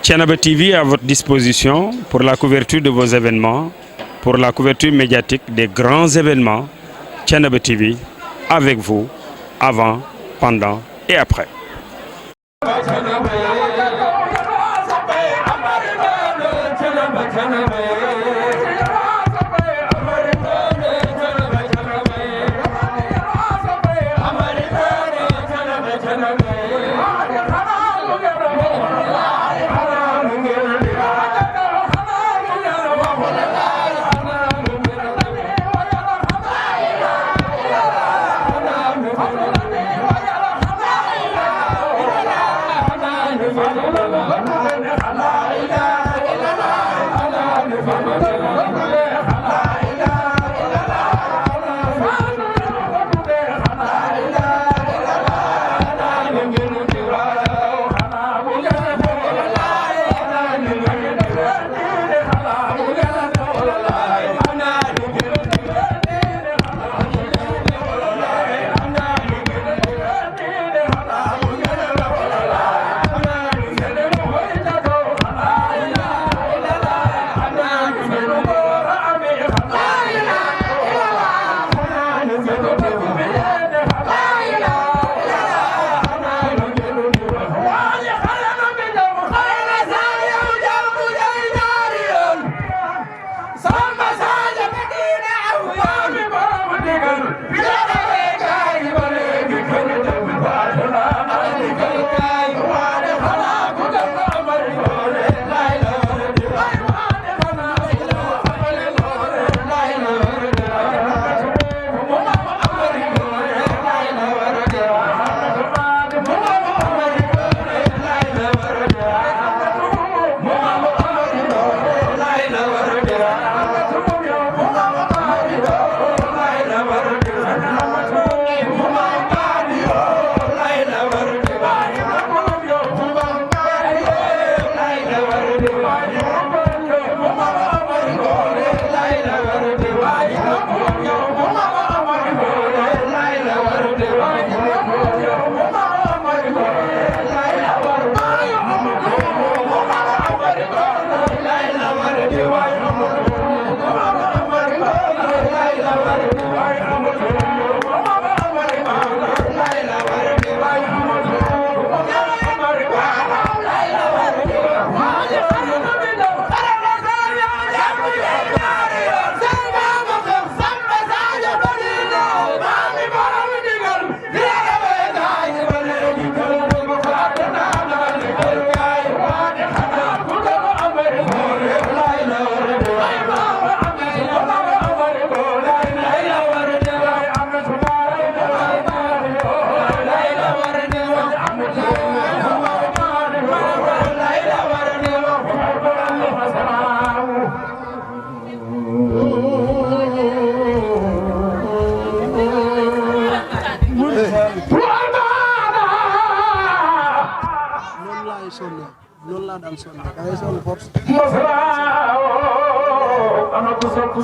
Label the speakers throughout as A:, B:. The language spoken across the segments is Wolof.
A: Thiénaba TV à votre disposition pour la couverture de vos événements, pour la couverture médiatique des grands événements. Thiénaba TV avec vous, avant, pendant et après.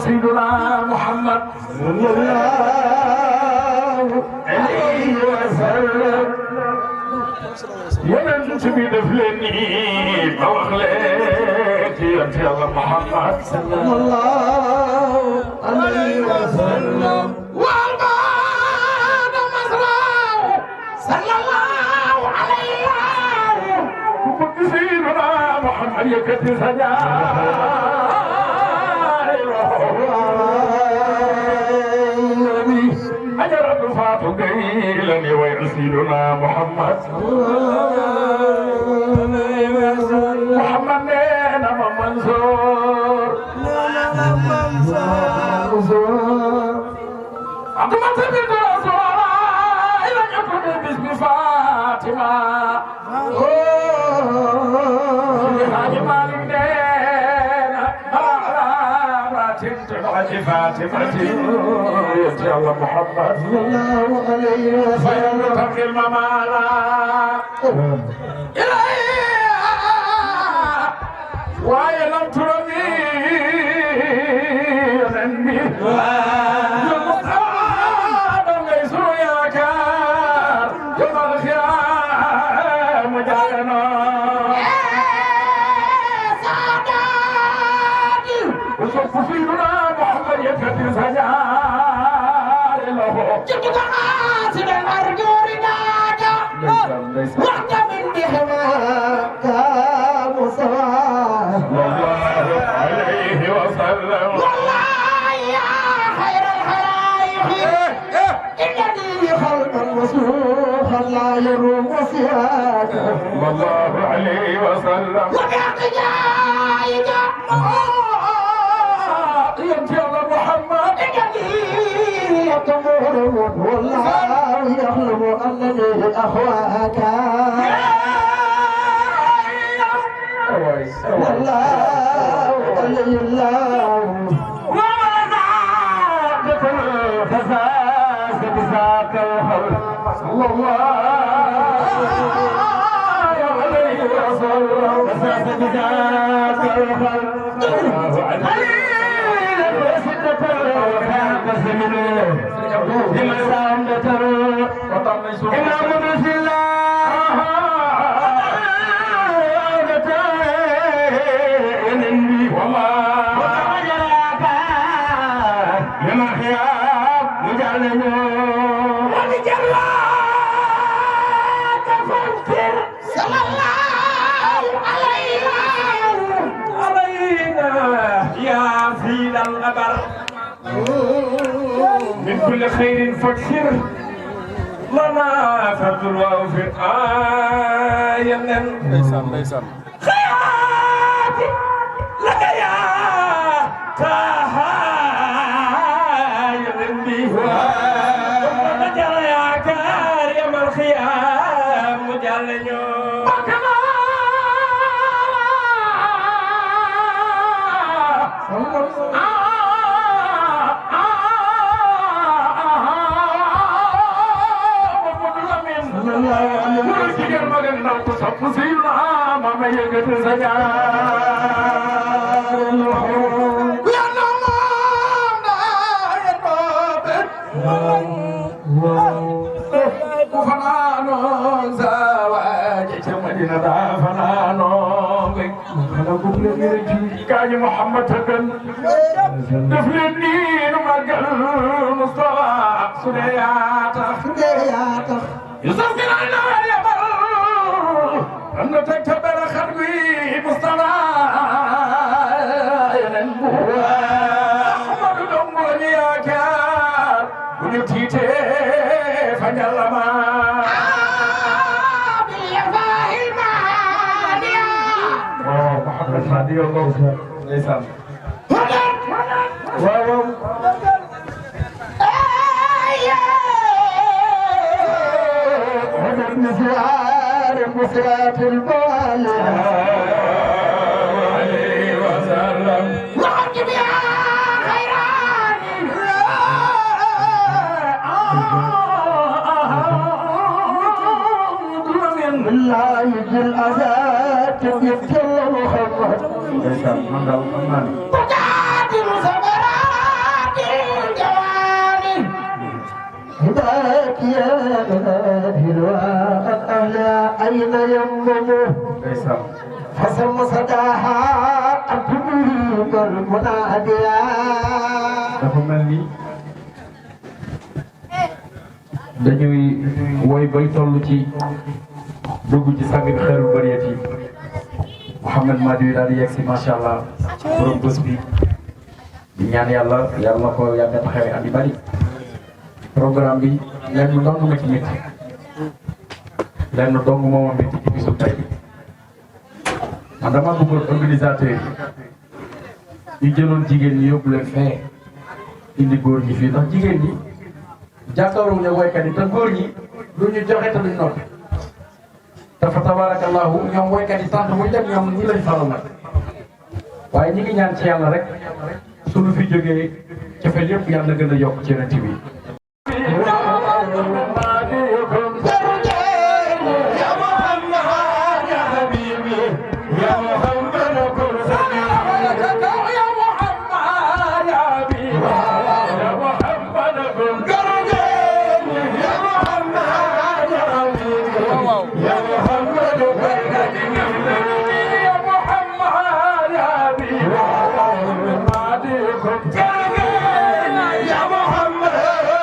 B: سيدنا محمد صلى الله عليه وسلم يمن تبي دفلني بوخلك يا محمد صلى الله عليه وسلم والبعد مزرعه صلى الله عليه وسلم سيدنا محمد يكتب سجاه قيلني ويرسلنا محمد محمد نعم منصور عبد المطلب الرسول إلى يكون باسم فاطمة هاجي مالك فاطمة يا الله محمد صلى الله عليه وسلم فيلتقي الممالا وهي لم ترمي ذنبي المصاب ليس يا كار يوم الخيام جاءنا يروم سياده صلى الله عليه وسلم وبعد جايد يا محمد يتمر والله يخلق أنني أخواك والله ولي الله وماذا فساس بساق الحول صلى الله عليه وسلم فساس بساق الحول من كل خير فاكثر لنا فرد وغفر آية ليسان خيراتي لك يا تاها يلندي مجال يا كريم الخيام مجال كاي محمد تكن دفلني نمقل مصطفى سنياتك يصفر عنا واليبر أن تكتبر خلقي مصطفى ينبوه أحمد دموني يا كار ونبتيتي فنلما محمد مهدي الله ليسان واو هذا المسيار مسيات البالي عليه وسلم وحجب يا خيراني بالله يجي الأذات يبتل محمد تجادل ثمرات الجواني هداك يا هلواء أهلا أين يمضمه فسم صداها أبنيك المناديا
C: dañuy woy bay toll ci dugg ci sang bi xeerul bariet yi Mouhamed Madi daal di yegg si macha allah borom bés bi di ñaan yàlla yàlla na ko yàgg a taxawee at yu bari programme bi lenn dong ma ci métti lenn dong moo ma métti ci bisu tey man dama bëggoon organisateur yi ñu jëloon jigéen ñi yóbbu leen fee indi góor ñi fii ndax jigéen ñi jàkkaarloo ne woykat yi te góor ñi lu ñu joxe te duñ noppi dafa tabarakallahu ñoom woykat yi sant buñ dem ñoom ñi lañ faral nag waaye ñi ngi ñaan ci yàlla rek suñu fi jógee cofeel yëpp yàlla gën a yokk ci yonent bi
B: يا محمد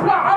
B: Wow.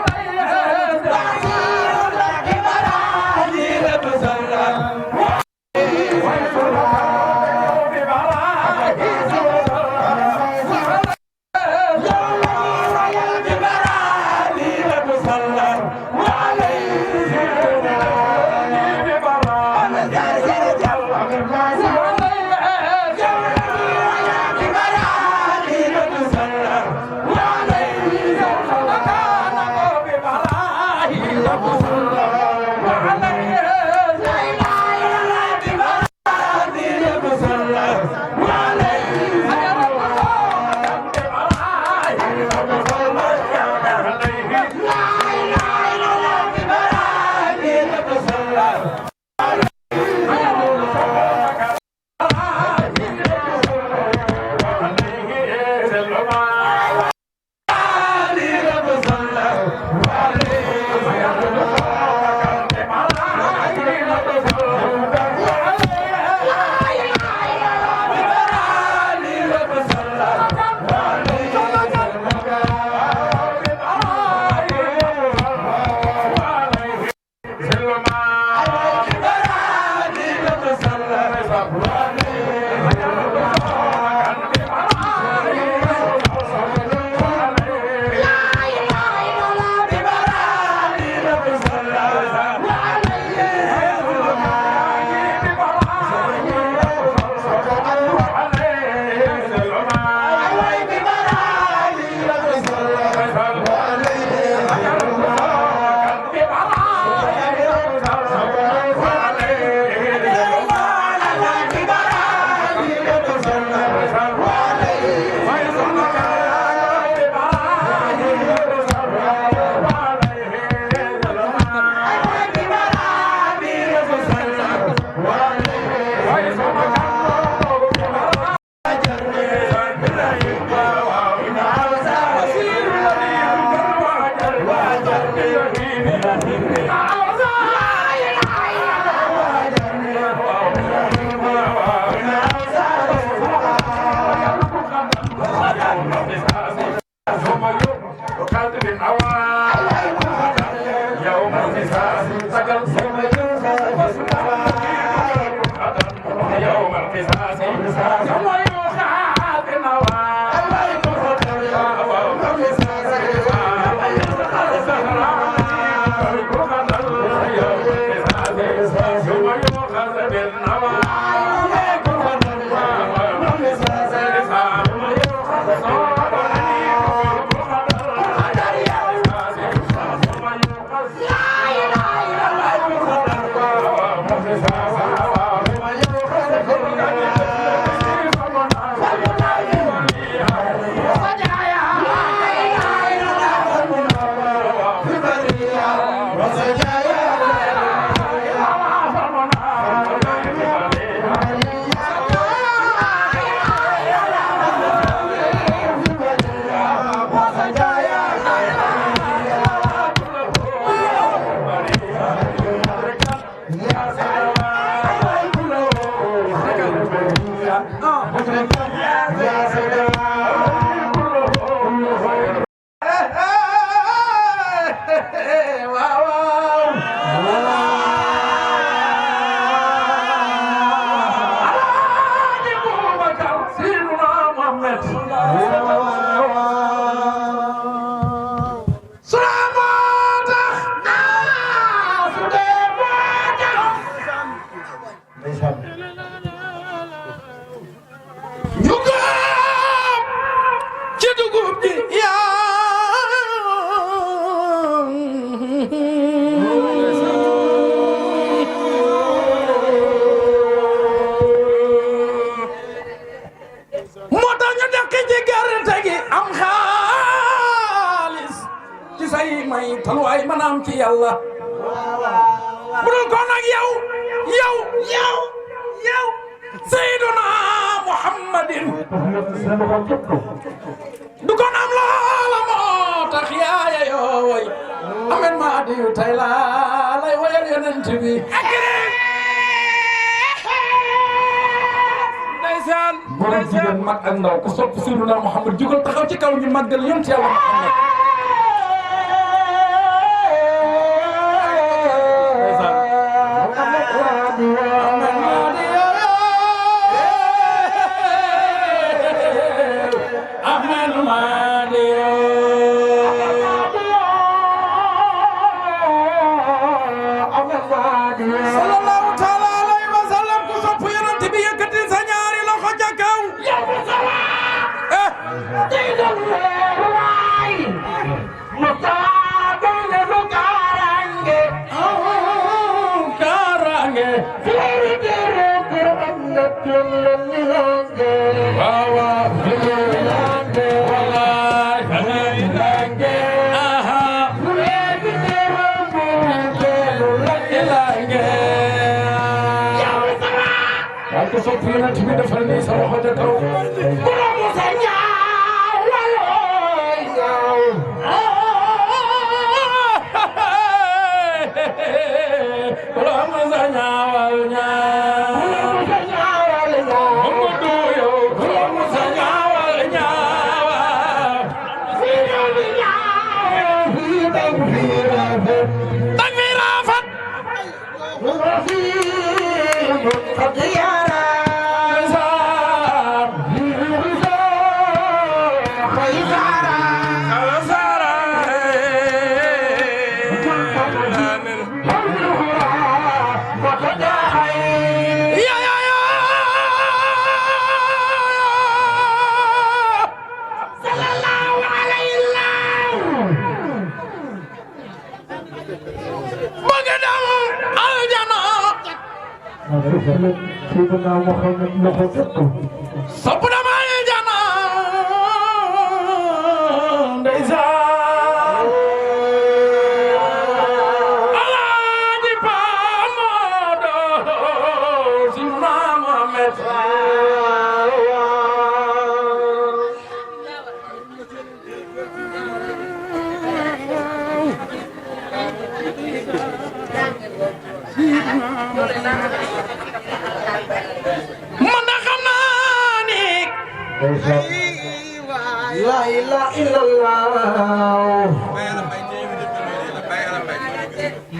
D: may taluwaay manaam ci yàlla bu dul ko nag yow Seyduna Muhammadin du ko am loola moo tax yaaya yooy amen maa di tay laa lay wayal yonent bi ndeysaan
C: borom jigéen mag ak ndaw ku sopp Seyduna Muhammad jugal taxaw ci kaw ñu màggal yonent yàlla Muhammad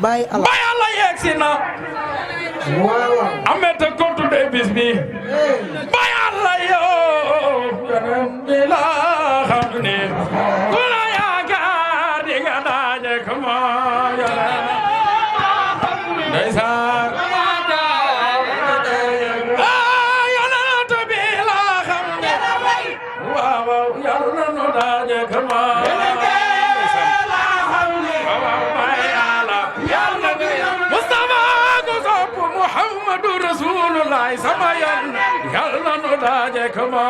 D: Bay Allah yegsi na amete kontu de bis bi Bay Allah yow bi la xam ne ku la yaakaar di nga daje ko moo ndeysaan yonent bi la xam ne waaw yàlla nu daje ko moo sama yan yàlla nu daje kama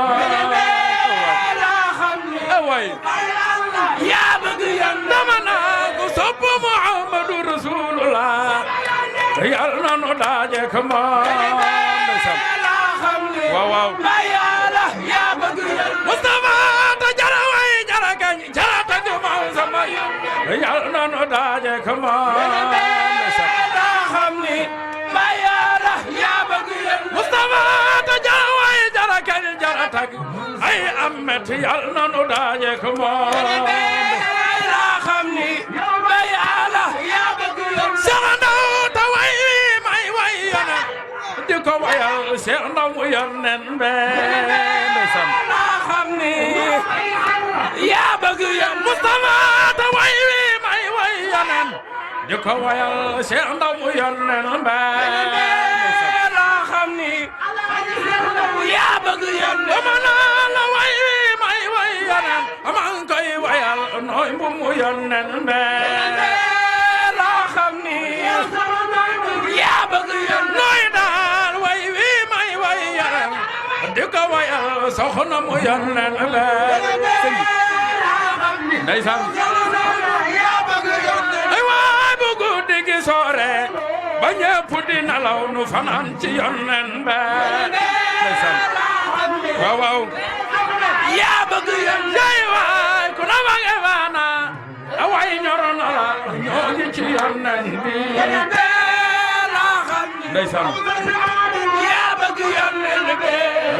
D: la xam ni way yaa bëgg yan dama naa ko sopp Muhammadu Rasulullah yàlla nu daje kama la xam ni waaw yàlla yaa bëgg yan Mustafa ta jara way jara gañ jara tag ma sama yan yàlla nu daje kama la xam ni Mustafa ta jaway jara kan jara tag ay amet yàlla na nu daje ko moom la xam ni ba yàlla yaa bëgg yoon Seex Ndaw ta way may way yana di ko wayal Seex Ndaw mu yor nen be ndeysaan la xam ni yaa bëgg yoon Mustafa ta way may way yana di ko wayal Seex Ndaw mu yor nen be yaa bëgg yan dama naa la way may way yanan aman koy wayal nooy bu mu yonnen be la xam ni yaa bëgg yan nooy daal way may way yanan di ko wayal soxna mu yonnen be ndeysaan yaa bëgg yan guddi gi soore ba ñëpp di nalaw nu fanaan ci yonnen be waaw waaw yaa bëgg yoon jey waay ku na mange baana away ñoro na la ñoo ngi ci yonnen bi ndeysaan yaa bëgg yonnen bi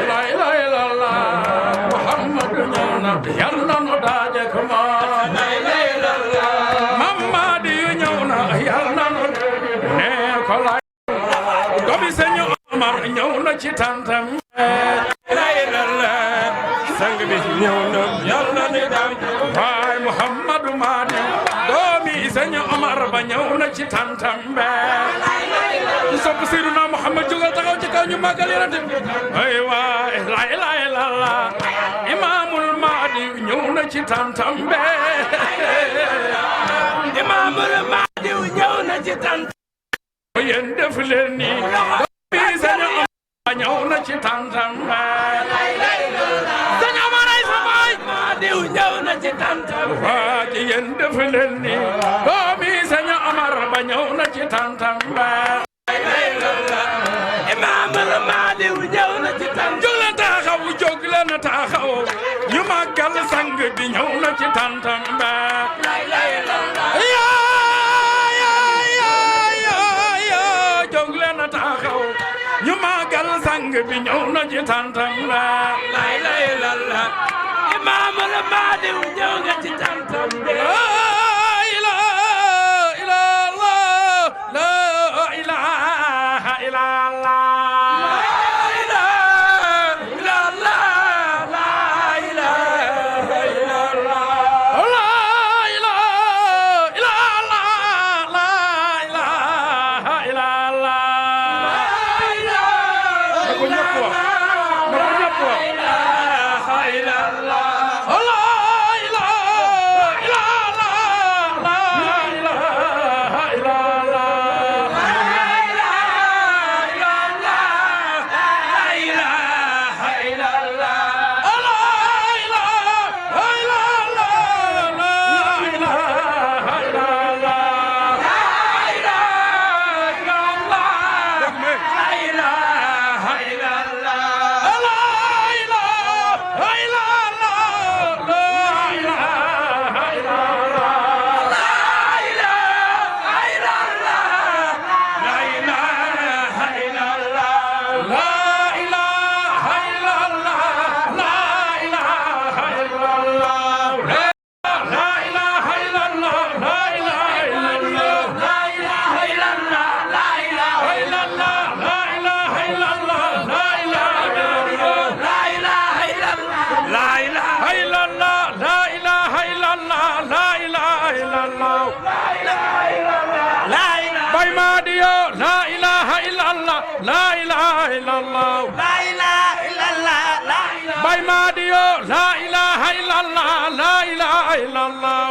D: la ilaha illallah muhammadu ñëw na yàlla nu daaje ko ma la ilaha illallah mamadi ñëw na yàlla nu ne ko la gobi señu Omar ñëw na ci tantam la ilaha sang bi ñëw na yàlla ni daam waay muhammadu madi doomi señu Omar ba ñëw na ci tantam be sopp Seydina Muhammad jógal taxaw ci kaw ñu màggal Yonent bi ay waay la ilaha illallah imaamul mahdi ñëw na ci tantam be imaamul mahdi ñëw na ci tantam yéen def leen ni bi Seydina Omar ñëw na ci tantam be Seydina Omar ay sa baay mahdi ñëw na ci tantam waa ci yéen def leen ni doomi Seydina Omar ba ñëw na ci tantam be imaamul mahdi ñëw na ci tantam jóg leen taxaw jóg leen taxaw ñu màggal sang bi ñëw na ci tantam ba jóg leen taxaw ñu màggal sang bi ñëw na ci tantam ba imaamul mahdi ñëw na ci tantam ba Baay Maadi yoo la ilaha illallah la ilaha illallah Baay Maadi yoo la ilaha illallah la ilaha illallah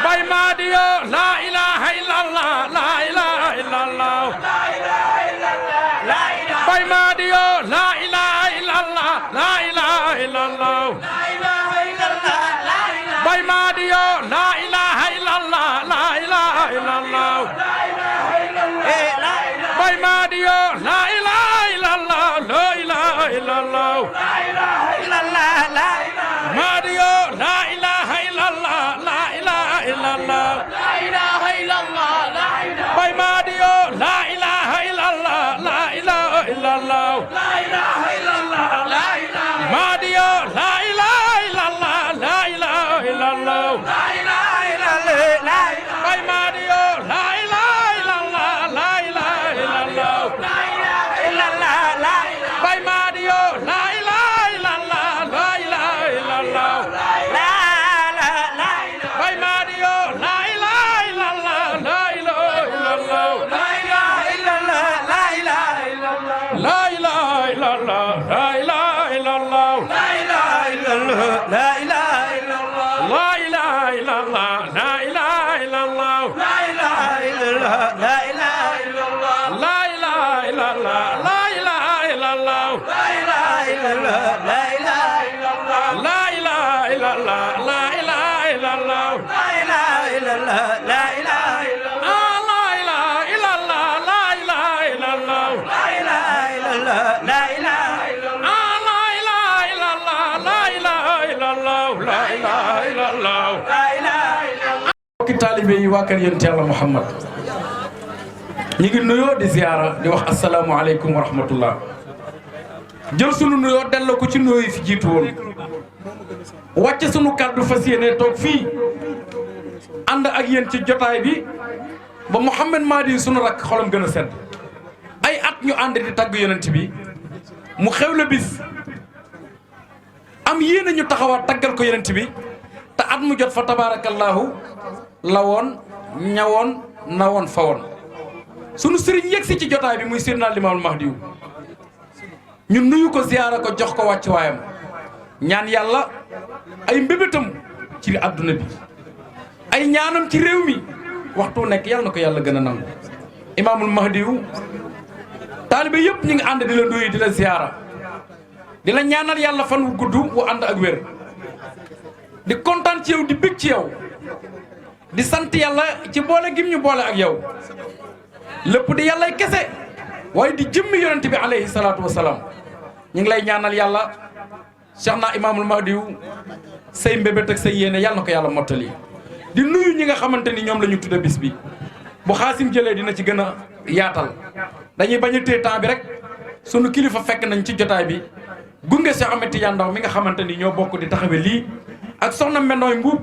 D: Baay Maadi yoo la ilaha illallah la ilaha illallah Baay Maadi yoo la ilaha illallah la ilaha illallah Baay Maadi yoo la ilaha illallah la ilaha illallah Maadi yoo la ilaha illallah la ilaha illallah Baay Maadi yoo la ilaha illallah la ilaha illallah Maadi yoo la ilaha illallah la ilaha illallah Baay Maadi yoo la ilaha illallah la ilaha illallah Baay Maadi yoo la ilaha illallah la ilaha illallah Baay Maadi yoo la ilaha illallah la ilaha illallah la ilaha illallah la ilaha illallah la ilaha illallah la ilaha illallah la ilaha illallah la ilaha illallah la ilaha illallah la ilaha illallah la ilaha illallah la ilaha illallah la ilaha illallah la ilaha illallah la ilaha illallah la ilaha illallah la ilaha illallah
C: mbokki taalibe yi waa kër yonent Yàlla Muhammad ñi ngi nuyoo di ziyaara di wax asalaamualeykum wa rahmatullah jël sunu nuyoo delloo ko ci nuyoo yi fi jiitu woon wàcce sunu kàddu fas yéene toog fii ànd ak yéen ci jotaay bi ba Mouhamed Mahdi sunu rakk xolam gën a sedd ay at ñu ànd di tagg yonent bi mu xew la bis am yéene ñu taxawaat taggal ko yonent bi te at mu jot fa tabaarakallaahu lawoon ñawoon nawoon fawoon sunu sëriñ yegg si ci jotaay bi muy Seydina Limaamul Mahdi ñu nuyu ko ziyaara ko jox ko wàcc waayam ñaan yàlla ay mbébétam ci àdduna bi ay ñaanam ci réew mi waxtu nekk yàlla na ko yàlla gën a nangu Imaamul Mahdi taalibe yëpp ñu ngi ànd di la nuyu di la ziyaara di la ñaanal yàlla fan wu gudd wu ànd ak wér di kontaan ci yow di bég ci yow di sant yàlla ci boole gim ñu boole ak yow lépp di yàllay kese waaye di jëmmi yonent bi alayhi salaatu wasalaam ñu ngi lay ñaanal yàlla Cheikh na Imaamul Mahdi say mbébét ak say yéene yàlla na ko yàlla mottali di nuyu ñi nga xamante ni ñoom la ñu tudde bis bi bu xaasim jëlee dina ci gën a yaatal dañuy bañ a téye temps bi rek sunu kilifa fekk nañ ci jotaay bi gunge Cheikh Ahmed Tidiane Ndao mi nga xamante ni ñoo bokk di taxawe lii ak soxna Mbendooy Mbuub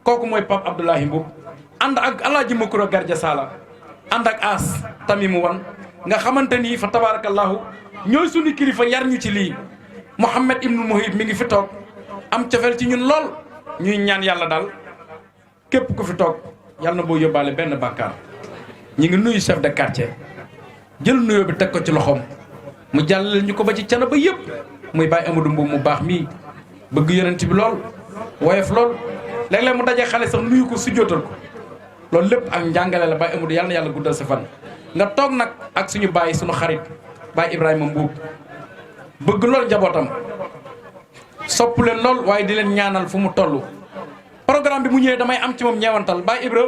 C: kooku mooy Pape Abdoulahi Mbuub ànd ak Alaaji Makuro Garja Sala ànd ak As Tamimu Wan nga xamante ni fa tabarakallahu ñooy sunu kilifa yar ñu ci lii Mouhamed Ibnul Muhib mi ngi fi toog am cofeel ci ñun lool ñuy ñaan yàlla daal képp ku fi toog yàlla na boo yóbbaale benn bàkkaar ñi ngi nuyu chef de quartier jël nuyoo bi teg ko ci loxoom mu jàllale ñu ko ba ci cana ba yëpp muy Baye Amadou Mbuub mu baax mii bëgg yonent bi lool woyof lool léeg-léeg mu dajee xale sax nuyu ko sujjootal ko loolu lépp ak njàngale la Baye Amadou yàlla na yàlla guddal sa fan nga toog nag ak suñu baay suñu xarit Baye Ibrahima Mbuub bëgg lool njabootam sopp leen lool waaye di leen ñaanal fu mu toll programme bi mu ñëwee damay am ci moom ñeewantal Baye Ibra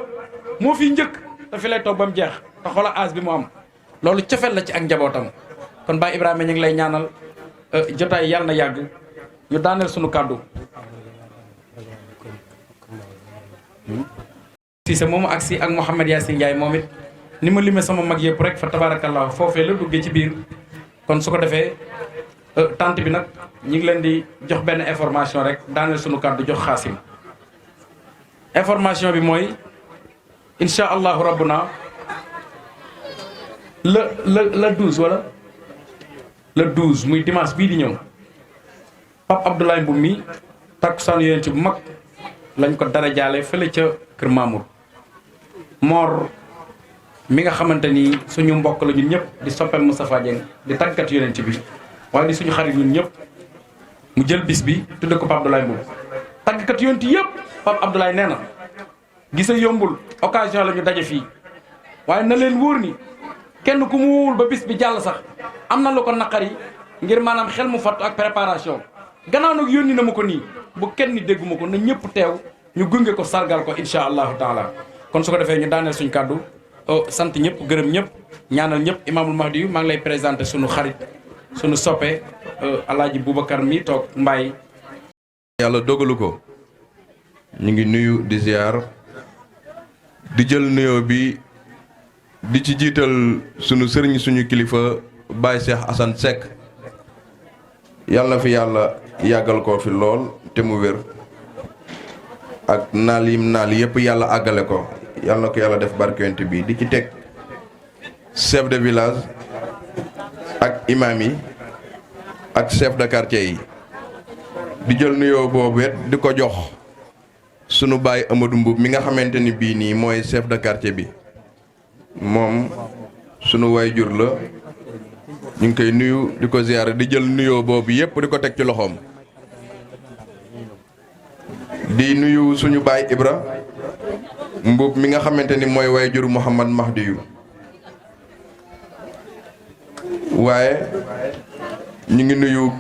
C: moo fi njëkk te fi lay toog ba mu jeex te xoola âge bi mu am loolu cofeel la ci ak njabootam kon Baye Ibrahima ñu ngi lay ñaanal jotaay yàlla na yàgg ñu daaneel sunu kàddu Cissé moomu ak si ak Mouhamed Yacine Ndiaye moom it ni ma limee sama mag yëpp rek fa tabarakallah foofee la duggee ci biir kon su ko defee tante bi nag ñu ngi leen di jox benn information rek daaneel sunu kàddu jox xaasim information bi mooy insha allahu rabbuna le 12 wala le 12 muy dimanche bii di ñëw Pape Abdoulaye Mbuub mi takkusaan yonent bu mag lañ ko dara jaale fële ca kër Mamour Mor mi nga xamante ni suñu mbokk la ñun ñëpp di soppeel Moustapha Dieng di tàggat yonent bi waaye di suñu xarit ñun ñëpp mu jël bis bi tudde ko Pape Abdoulaye Mbuub tàggat yonent yëpp Pape Abdoulaye nee na gisa yombul occasion la ñu daje fii waaye na leen wóor ni kenn ku mu wóowul ba bis bi jàll sax am na lu ko naqari ngir maanaam xel mu fattu ak préparation gannaaw nag yónni na ma ko nii bu kenn ni dégguma ko na ñëpp teew ñu gunge ko sargal ko insha allahu taala kon su ko defee ñu daaneel suñ kàddu sant ñëpp gërëm ñëpp ñaanal ñëpp Imaamul Mahdi yu maa ngi lay présenté sunu xarit sunu soppe alaaji Boubacar mi toog Mbaye
E: yàlla dogalu ko ñu ngi nuyu di ziar di jël nuyoo bi di ci jiital sunu sëriñ suñu kilifa Baye Cheikh Assane Seck yàlla na fi yàlla yàggal ko fi lool te mu wér ak naal yim naal yëpp yàlla àggale ko yàlla na ko yàlla def barkewante bi di ci teg chef de village ak imam yi ak chef de quartier yi di jël nuyoo boobu it di ko jox sunu baay Amadou Mbuub mi nga xamante ni bii nii mooy chef de quartier bi moom sunu waajur la ñu ngi koy nuyu di ko ziyaare di jël nuyoo boobu yépp di ko teg ci loxoom di nuyu suñu baay Ibra Mbuub mi nga xamante ni mooy waajur Mouhamad Mahdi yu waaye ñu ngi nuyu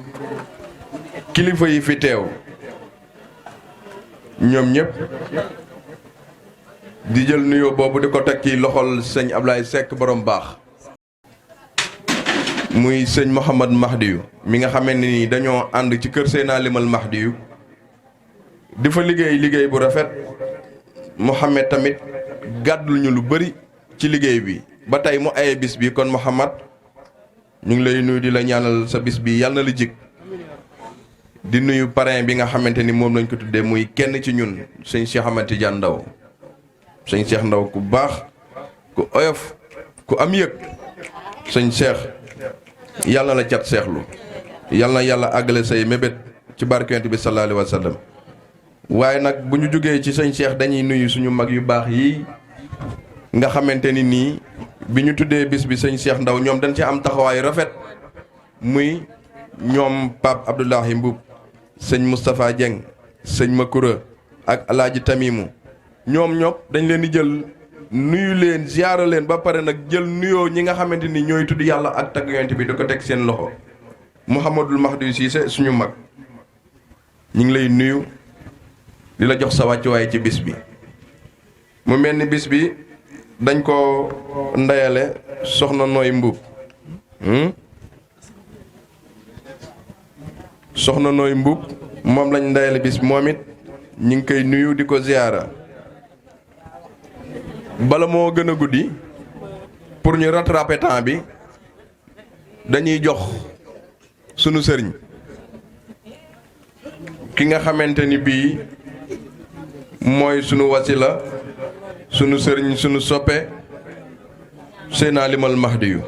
E: kilifa yi fi teew ñoom ñëpp di jël nuyoo boobu di ko teg ci loxol sëñ Ablaye Seck borom baax muy sëñ Mouhamad Mahdiyu mi nga xamante ni dañoo ànd ci kër Seydina Limal Mahdiyu di fa liggéey bu rafet Mouhamed tamit gàddul ñu lu bari ci liggéey bi ba tey mu aye bis bi kon Mouhamad ñu ngi lay nuyu di la ñaanal sa bis bi yàlla na la jig di nuyu parrain bi nga xamante ni moom lañ ko tuddee muy kenn ci ñun sëñ Cheikh Ahmed Tidiane Ndaw sëñ Cheikh Ndaw ku baax ku oyof ku am yëg sëñ Cheikh yàlla na la cat seexlu yàlla na yàlla àggale say mébét ci barke Yonent bi sallallahu alayhi wa sallam waaye nag bu ñu jógee ci sëñ Cheikh dañuy nuyu suñu mag yu baax yi nga xamante ni nii bi ñu tuddee bis bi sëñ Cheikh Ndaw ñoom dañ ci am taxawaay rafet muy ñoom Pape Abdoulahi Mbuub sëñ Moustapha Dieng sëñ Makura ak Alaaji Tamimu ñoom dañ leen di jël nuyu leen ziyaara leen ba pare nag jël nuyoo ñi nga xamante ni ñooy tudd yàlla ak tagg Yonent bi da ko teg seen loxo Mouhamadul Mahdi Cissé suñu mag ñu ngi lay nuyu di la jox sa wàccuwaay ci bis bi mu mel ni bis bi dañ ko ndeyale soxna nooy Mbuub soxna nooy Mbuub moom lañ ndeyale bis moom it ñu ngi koy nuyu di ko ziyaara bala moo gën a guddi pour ñu rattraper temps bi dañuy jox sunu sëriñ ki nga xamante ni bii mooy sunu wasila sunu sëriñ sunu soppe Seydina Limal Mahdiyu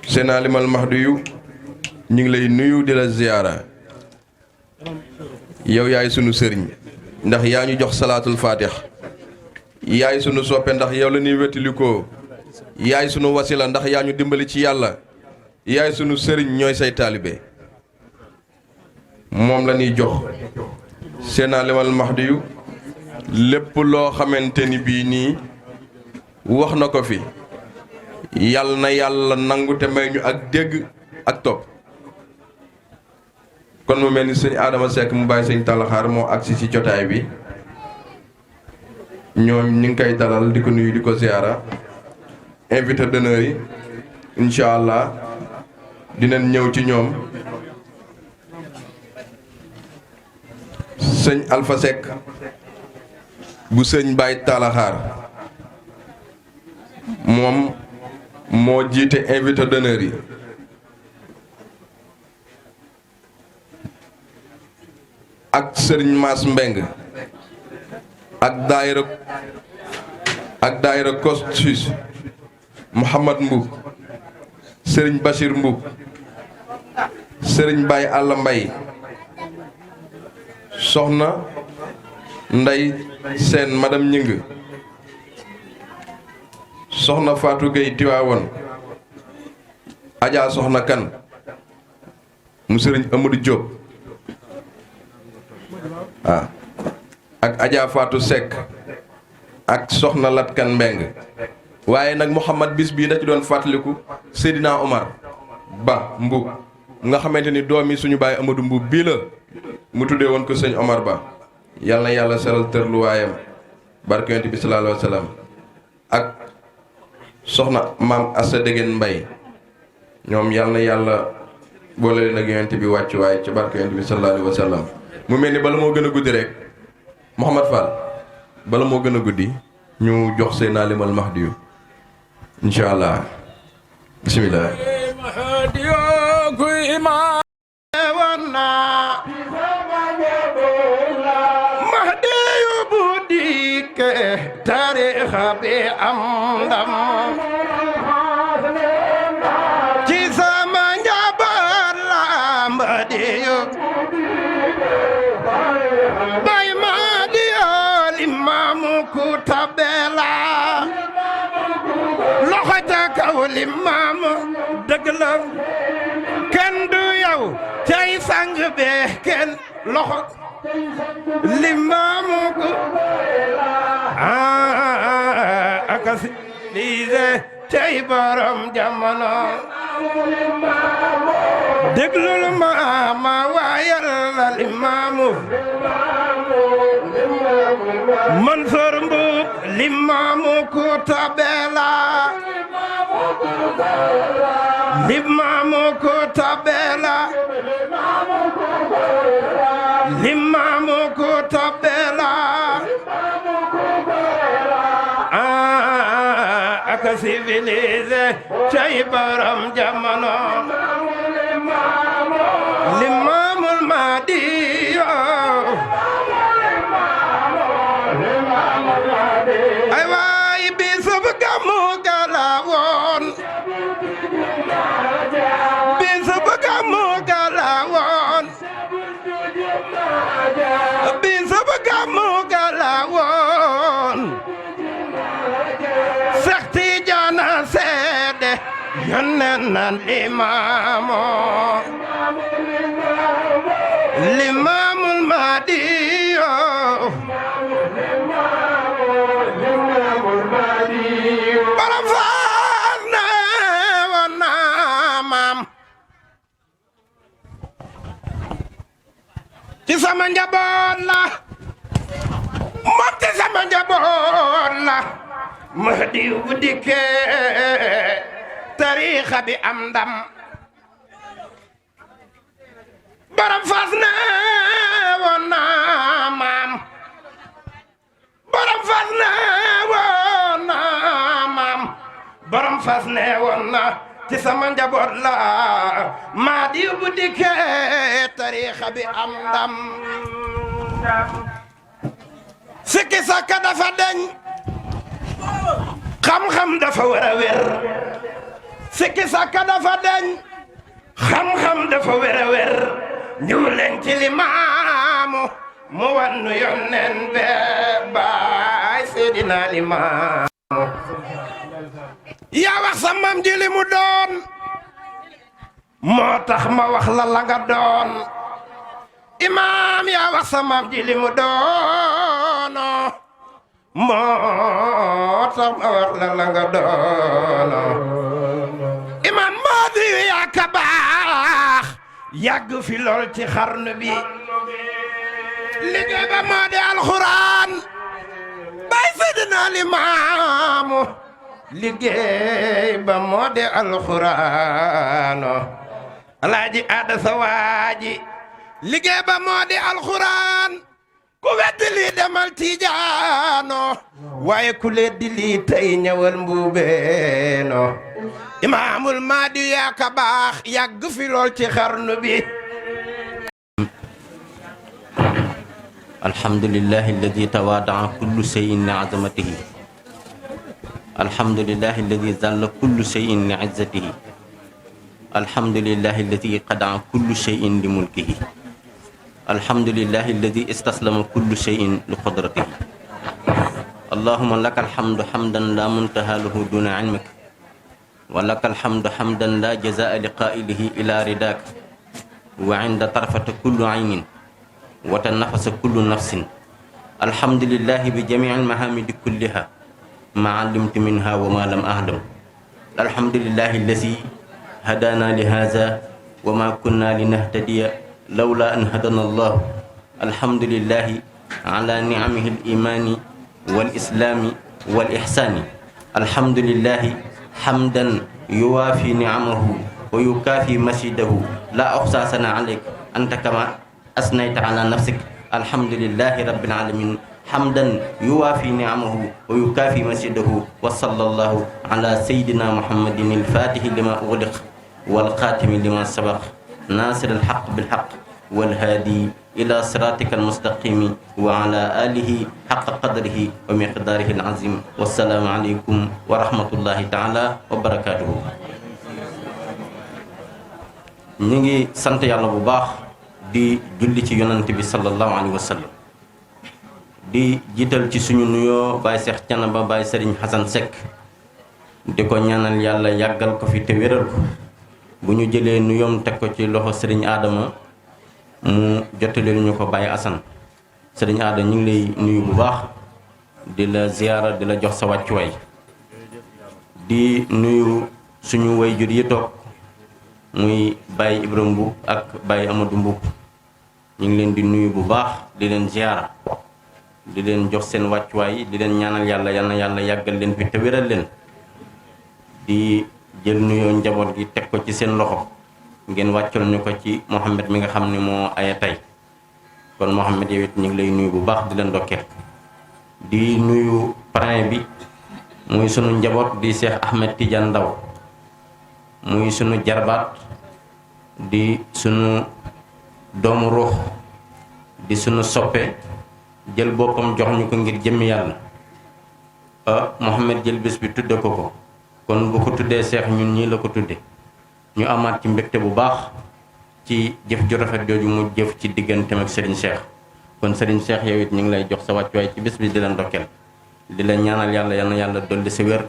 E: Seydina Limal Mahdiyu ñu ngi lay nuyu di la ziyaara yow yaay sunu sëriñ ndax yaa ñu jox salaatul faatix yaay sunu soppe ndax yow la ñuy wettilikoo yaay sunu wasila ndax yaa ñu dimbali ci yàlla yaay sunu sëriñ ñooy say taalibe moom la ñuy jox Seydina Limal Mahdiyu lépp loo xamante ni bii nii wax na ko fi yàlla na yàlla nangu te may ñu ak dégg ak topp kon mu mel ni sëñ Adama Seck mu bàyyi sëñ Talaxaar moo agsi ci jotaay bi ñoom ñu ngi koy dalal di ko nuyu di ko ziyaara invité d'honneur yi incha allah dinañ ñëw ci ñoom sëñ Alpha Seck bu sëñ Baye Talaxaar moom moo jiite invité d'honneur yi ak sëriñ Maas Mbeng ak daayira Kostus Mouhamad Mbuub sëriñ Bachir Mbuub sëriñ Baye Alla Mbay soxna Ndey Seen madame Ñing soxna Fatou Gueye Tiwaawoon Adja soxna Kan mu sëriñ Amadou Diop ak Adja Fatou Seck ak soxna Lat Kan Mbeng waaye nag Mouhamad bis bii da ci doon fàttaliku Seydina Omar Ba Mbuub nga xamante ni doomi suñu baay Amadou Mbuub bii la mu tuddee woon ko sëñ Omar Ba yàlla na yàlla seral tërluwaayam barke Yonent bi sallallahu alayhi wa sallam ak soxna maam Assa Degen Mbay ñoom yàlla na yàlla boole leen ak Yonent bi wàccuwaay ci barke Yonent bi sallallahu alayhi wa sallam mu mel ni bala moo gën a guddi rek Mouhamad Fall bala moo gën a guddi ñu jox Seydina Limal Mahdiyu incha allah bismillah Mahdiyu bu dikke tariixa bi am ndam ci sama njaboot la Mahdiyu bay Mahdiyu limaamu ku tabela loxo ca kaw limaamu dëgg la kenn du yow cay sang be kenn loxo limaamu ku akasi liise cay borom jamono déglul ma waayal la limaamu
D: Mansour Mboup Limaamu Kutabela Limaamu Kutabela Limaamu Kutabela aka civilisé cay borom jamono Limaamul Mahdi ay waay bisub Gammu Gala woon bisub Gammu Gala woon bisub Gammu Gala woon Seex Tijaan seede yónneen na Limaamu Limaamul Mahdi Borom Faas ne woon na maam ci sama njaboot la moom ci sama njaboot la Mahdi bu dikkee tariixa bi am ndam Borom Faas ne woon na maam Borom Faas ne woon na maam Borom Faas ne woon na ci sama njaboot la Mahdi bu dikkee tariixa bi am ndam sikki sakka dafa deñ xam-xam dafa war a wér sikki sakka dafa deñ xam-xam dafa wér a wér ñëw leen ci Limaamu mu wan nu yónneen be baay Seydina Limaamu yaa wax sa maam ji li mu doon moo tax ma wax la la nga doon imaam yaa wax sa maam ji li mu doon moo tax ma wax la la nga doon imaam Mahdi yaa ka baax yàgg fi lool ci xarnu bi liggéey ba moo di alxuraan bay Seydina Limaamu liggéey ba moo di alxuraan alaaji Ada sa waaji liggéey ba moo di alxuraan ku weddi lii demal Tijaano waaye ku leddi lii tey ñëwal Mbuubeeno Imaamul Mahdi yaa ka baax yàgg fi lool ci xarnu bi
F: alhamdulillahi alladi tawadaa kullu shay'in li azamatihi alhamdulillahi alladi zalla kullu shay'in li izzatihi alhamdulillahi alladi qadaa kullu shay'in li mulkihi alhamdulillahi alladi istaslama kullu shay'in li qudratihi allahumma laka alhamdu hamdan la muntaha lahu duna ilmik wa laka alhamdu hamdan la jazaa li qaa'ilihi ila ridaak wa inda tarfati kullu aynin wa tanafasa kullu nafsin alhamdulillahi bi jamii almahamidi kulliha ma alimtu minha wa ma lam ahlam alhamdulillahi allazi hadana li hadha wa ma kunna linahtadiya lawla an hadana allah alhamdulillahi ala ni'amihi al-imani wal islami wal ihsani alhamdulillahi hamdan yuwafi ni'amahu wa yukafi masidahu la ahsa sana alayk anta kama asnayta ala nafsik alhamdulillahi rabbil alamin hamdan yuwafi ni'amahu wa yukafi masidahu wa sallallahu ala sayyidina muhammadin al-fatihi lima ughliq wal khatimi lima sabaq nasir al-haqq bil haqq wal hadi ila siratika al-mustaqim wa ala alihi haqqa qadrihi wa miqdarihi al-azim wassalamu alaykum wa rahmatullahi ta'ala wa barakatuh. ñu ngi sant yàlla bu baax di julli ci yonante bi sallallahu alayhi wa sallam di jiital ci suñu nuyoo Baye Cheikh Thiénaba Baye Serigne Hassan Seck di ko ñaanal yàlla yàggal ko fi te wéral ko bu ñu jëlee nuyoom teg ko ci loxo Serigne Adama mu jotaleel ñu ko Baye Assane Serigne Adama ñu ngi lay nuyu bu baax di la ziyaara di la jox sa wàccuwaay di nuyu suñu wayjur yi toog muy Baye Ibrahima Mboup ak Baye Amadou Mboup ñu ngi leen di nuyu bu baax di leen ziyaara di leen jox seen wàccuwaay di leen ñaanal yàlla yal na yàlla yàggal leen fi te wéral leen di jël nuyoo njaboot gi teg ko ci seen loxo ngeen wàccal ñu ko ci Mouhamed mi nga xam ne moo aya tey kon Mouhamed yow it ñu ngi lay nuyu bu baax di leen ndokkeel di nuyu parrain bi muy sunu njaboot di Cheikh Ahmed Tidiane Ndaw muy sunu jarbaat di sunu doomu ruux di sunu soppe jël boppam jox ñu ko ngir jëmmi yàlla Mouhamed jël bés bi tudde ko kon bu ko tuddee Cheikh ñun ñii la ko tudde ñu amaat ci mbégte bu baax ci jëf ju rafet jooju mu jëf ci digganteem ak Serigne Cheikh kon Serigne Cheikh yow it ñu ngi lay jox sa wàccuwaay ci bés bi di la ndokkeel di la ñaanal yàlla yal na yàlla dolli sa wér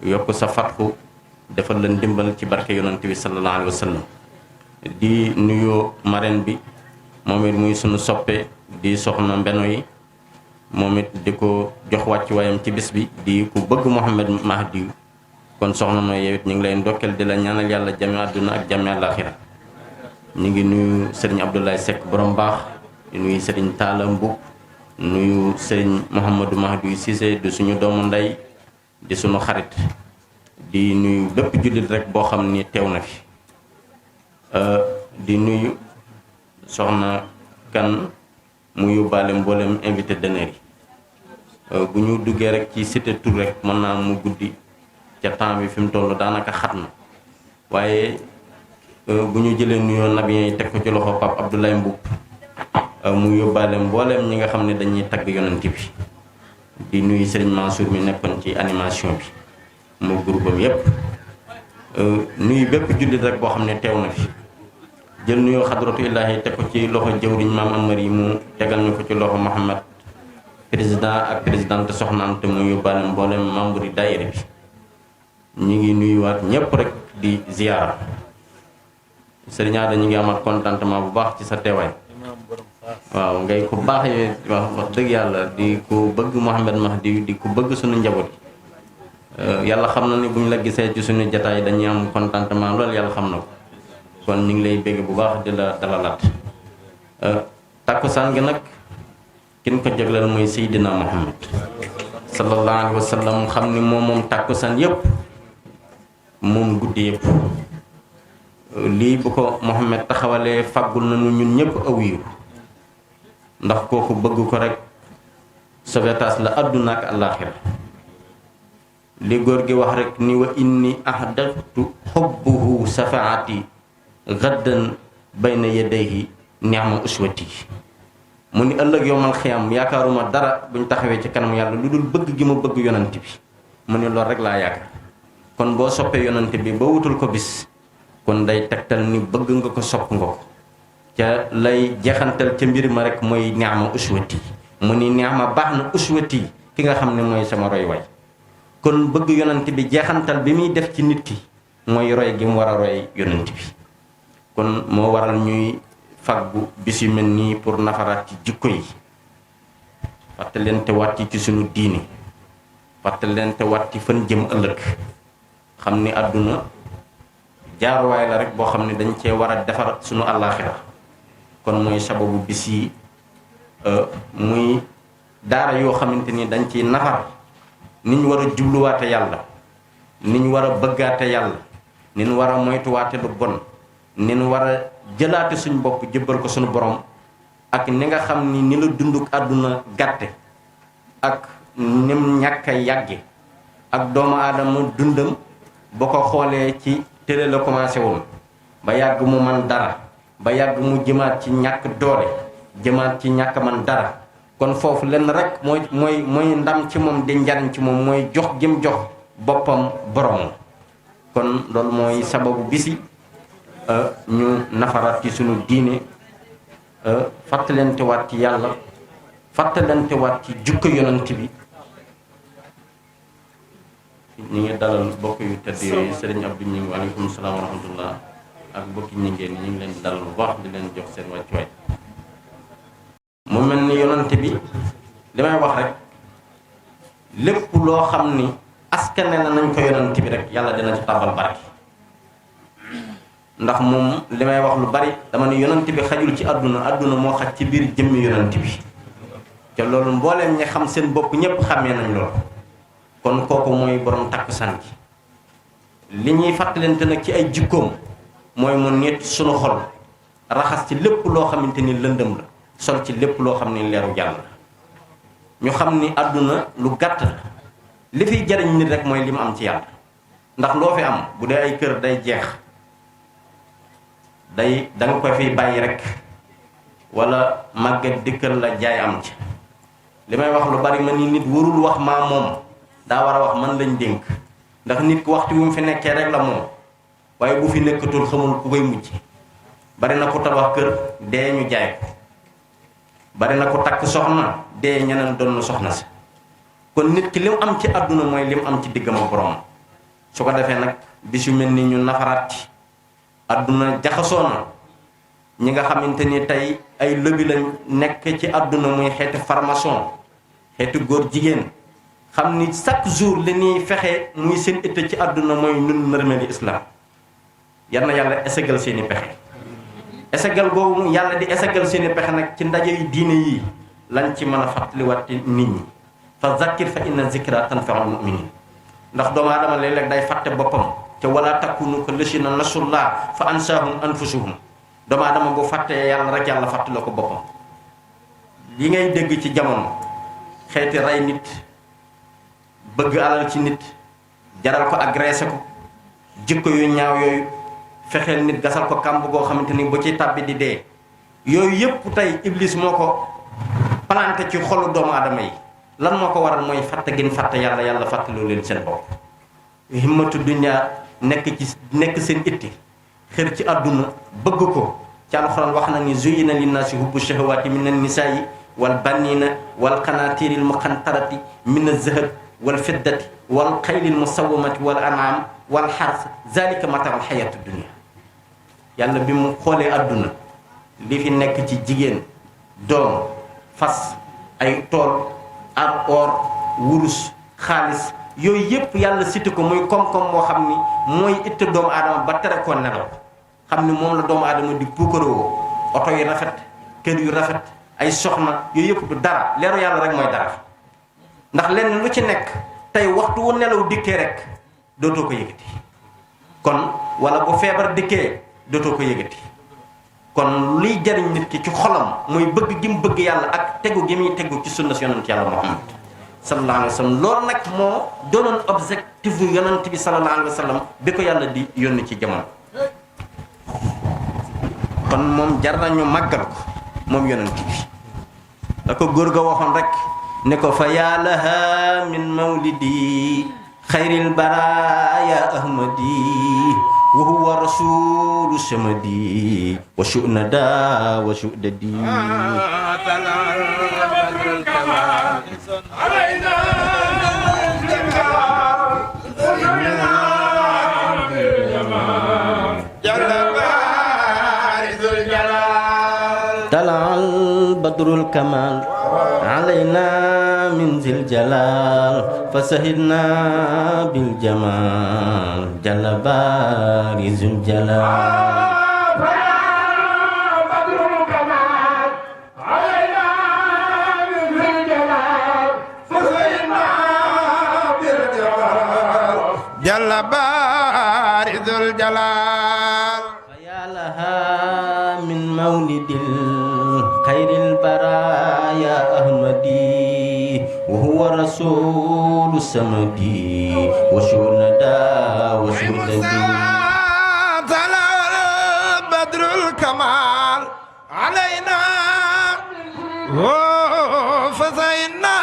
F: yokk sa fatku defal la ndimbal ci barke yonante bi sallallahu alayhi wa sallam di nuyoo marraine bi moom it muy sunu soppe di soxna Mbeno yi moom it di ko jox wàccuwaayam ci bés bi di ku bëgg Mouhamed Mahdi kon soxna nooy yow it ñu ngi lay ndokkeel di la ñaanal yàlla jami àdduna ak jami àllaaxira ñu ngi nuyu Serigne Abdoulaye Seck borom baax di nuyu Serigne Talla Mboub nuyu Serigne Mouhamadou Mahdi Cissé di suñu doomu ndey di suñu xarit di nuyu bépp jullit rek boo xam ni teew na fi di nuyu soxna kan mu yóbbaale mboolem invité d'honneur yi bu ñu duggee rek ci cité tur rek mën naa mu guddi ca temps bi fi mu toll daanaka xat na waaye bu ñu jëlee nuyoo nabiyen yi teg ko ci loxo Pape Abdoulaye Mboub mu yóbbaale mboolem ñi nga xam ne dañuy tagg yonent bi di nuyu Serigne Mansour mi nekkoon ci animation bi mu groupe am yépp nuyu bépp jullit rek boo xam ne teew na fi jël nuyoo xadratu illaahi teg ko ci loxo jëwriñ maam Amari mu tegal ñu ko ci loxo Mouhamed président ak présidente soxnaante mu yóbbaale mboolem membre yi daayira bi ñu ngi nuyuwaat ñépp rek di ziyaara Serigne Ada ñu ngi amat contentement bu baax ci sa teewaay waaw ngay ku baax yooyu wax dëgg yàlla di ku bëgg Mouhamed Mahdi di ku bëgg suñu njaboot yàlla xam na ni bu ñu la gisee ci suñu jataay dañuy am contentement loolu yàlla xam na ko kon ñu ngi lay bégg bu baax di la dalalaat takkusaan gi nag kin ko jagleel mooy Seydina Muhammad sallallahu alayhi wa sallam xam ni moom takkusaan yépp moom guddi yépp lii bu ko Muhammad taxawalee fàggul nañu ñun ñëpp aw yiw ndax kooku bëgg ko rek sauvetage la àdduna ak àllaaxira li góor gi wax rek ni wa inni ahdatu xubbuhu safaati gaddan bayna yadayhi ni'ma uswati mu ni ëllëg yowmal xiyam yaakaaruma dara buñ taxawee ci kanam yàlla lu dul bëgg gi ma bëgg yonant bi mu ni loolu rek laa yaakaar kon boo soppee yonant bi ba wutul ko bis kon day tegtal ni bëgg nga ko sopp nga ko ca lay jeexantal ca mbir ma rek mooy ni'ma uswati mu ni ni'ma baax na uswati ki nga xam ne mooy sama roy way kon bëgg yonant bi jeexantal bi muy def ci nit ki mooy roy gi mu war a roy yonant bi kon moo waral ñuy faggu bis yu mel nii pour nafaraat ci jikko yi fàttalente waat ci suñu diini fàttalente waat ci fan jëm ëllëg xam ni àdduna jaaruwaay la rek boo xam ne dañ cee war a defar suñu àllaaxira kon mooy sababu bis yi muy daara yoo xamante ni dañ ciy nafar ni ñu war a jubluwaate yàlla ni ñu war a bëggaate yàlla ni ñu war a moytuwaate lu bon ni ñu war a jëlaate suñ bopp jëbbal ko suñu borom ak ni nga xam ni la dunduk àdduna gàtte ak nim ñàkk a yàgge ak doomu aadama dundam boo ko xoolee ci télé la commencé woon ba yàgg mu man dara ba yàgg mu jëmaat ci ñàkk doole jëmaat ci ñàkk man dara kon foofu lenn rek mooy ndam ci moom di njariñ ci moom mooy jox gim jox boppam borom kon loolu mooy sababu bisi ñu nafaraat ci sunu diine fàttalante waat ci yàlla fàttalante waat ci jukko yonent bi ñu ngi dalal bokk yu tedd yooyu Serigne Abdou ñu ngi waaleykum salaam wa rahmatullah ak bokki ñi ngeen ñu ngi leen di dalal bu baax di leen jox seen wàccuwaay mu mel ni yonent bi li may wax rek lépp loo xam ni askane na nañ ko yonent bi rek yàlla dina ci tàbbal barke ndax moom li may wax lu bari dama ne yonent bi xajul ci àdduna moo xaj ci biir jëmmi yonent bi ca loolu mbooleem ñi xam seen bopp ñépp xàmmee nañ loolu kon kooku mooy borom takkusaan gi li ñuy fàttalante nag ci ay jikkoom mooy mu nit sunu xol raxas ci lépp loo xamante ni lëndëm la sol ci lépp loo xam ni leeru jàll la ñu xam ni àdduna lu gàtt la li fiy jariñ nit rek mooy li mu am ci yàlla ndax loo fi am bu dee ay kër day jeex da nga ko fiy bàyyi rek wala màgget dikkal la jaay am ci li may wax lu bari ma ni nit warul wax maa moom daa war a wax man lañ dénk ndax nit ku waxtu wu mu fi nekkee rek la moom waaye bu fi nekkatul xamul ku koy mujj bari na ko tabax kër dee ñu jaay ko bari na ko takk soxna dee ñeneen doon na soxna si kon nit ki li mu am ci àdduna mooy li mu am ci diggam ak borom su ko defee nag bis yu mel ni ñu nafaraat àdduna jaxasoo na ñi nga xamante ni tey ay lëbi lañ nekk ci àdduna muy xeeti formation xeeti góor jigéen xam ni chaque jour li ñuy fexe muy seen itte ci àdduna mooy nun nërmeli islam yal na yàlla esegal seeni pexe esegal boobu yàlla di esegal seeni pexe nag ci ndaje yu diine yi lañ ci mën a fàttaliwaat nit ñi fa zakkir fa inna zikra tanfa'ul mu'minin ndax doomu aadama léeg-léeg day fàtte boppam te wala takunu ka lashina nasullah fa ansahum anfusuhum doomu aadama bu fàttee yàlla rek yàlla fàtte la ko boppam li ngay dégg ci jamono xeeti rey nit bëgg alal ci nit jaral ko agressé ko jikko yu ñaaw yooyu fexeel nit gasal ko kàmb goo xamante ni bu ci tàbbi di dee yooyu yépp tey iblis moo ko planté ci xolu doomu aadama yi lan moo ko waral mooy fàtte gin fàtte yàlla yàlla fàttaloo leen seen bopp himmatu dunya nekk seen itti xër ci àdduna bëgg ko ci alxuraan wax na ni zuyina linnaasi hubbu shahawaati min annisaa'i wal banina wal qanaatiiri al muqantarati min az-zahab wal fiddati wal xayli al musawwamati wal an'am wal xars zalika mataa'u al xayaati dunya yàlla bi mu xoolee àdduna li fi nekk ci jigéen doom fas ay tool ar or wurus xaalis yooyu yëpp yàlla cité ko muy koom-koom moo xam ni mooy itte doomu aadama ba tere koo nelaw xam ni moom la doomu aadama di puukaroo oto yu rafet kër yu rafet ay soxna yooyu yëpp du dara leeru yàlla rek mooy dara ndax lenn lu ci nekk tey waxtu wu nelaw dikkee rek dootoo ko yëgati kon wala bu feebar dikkee dootoo ko yëgati kon luy jariñ nit ki ci xolam mooy bëgg gi mu bëgg yàlla ak tegu gi muy tegu ci sunna si yonent yàlla Muhammad sallallahu alayhi wa sallam loolu nag moo doonoon objectif bu yonent bi sallallahu alayhi wa sallam bi ko yàlla di yónni ci jamono kon moom jar nañu màggal ko moom yonent bi da ko góor ga waxoon rek ne ko fa yàllaha min mawlidi xayril baraya ahmadi wa huwa rasulu samadi wa shu'nada wa shu'dadi طلع البدر الكمال علينا من ذي الجلال فسهدنا بالجمال جل بارز الجلال
B: جل بارز الجلال
F: فيا لها من مولد خير البرايا أحمدي وهو رسول السمدي وشهدا وشهددي
B: طلع بدر الكمال علينا فزينا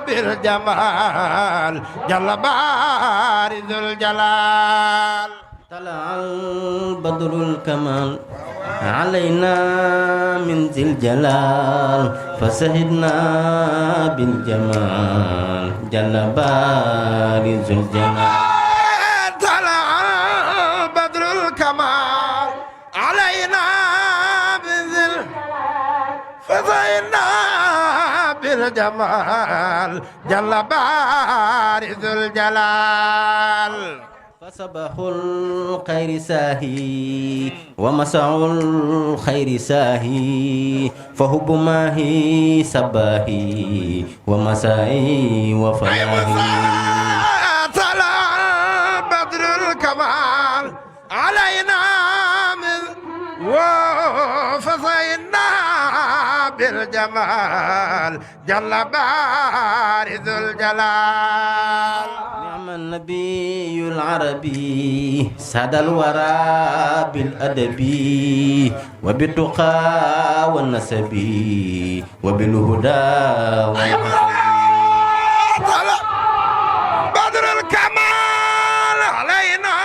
B: بالجمال جل بارز الجلال
F: طلع البدر الكمال علينا من ذي الجلال فسهدنا بالجمال جل بارز الجلال
B: طلع بدر الكمال علينا بذل فزينا بالجمال جل بارز الجلال
F: صباح الخير ساهي ومساء الخير ساهي فهب ماهي صباحي ومسائي وفلاحي
B: طلع بدر الكمال علينا من وفزينا بالجمال جل بارز الجلال
F: نعم النبي العربي ساد الورى بالأدب وبالتقى والنسب وبالهدى والحسب
B: بدر الكمال علينا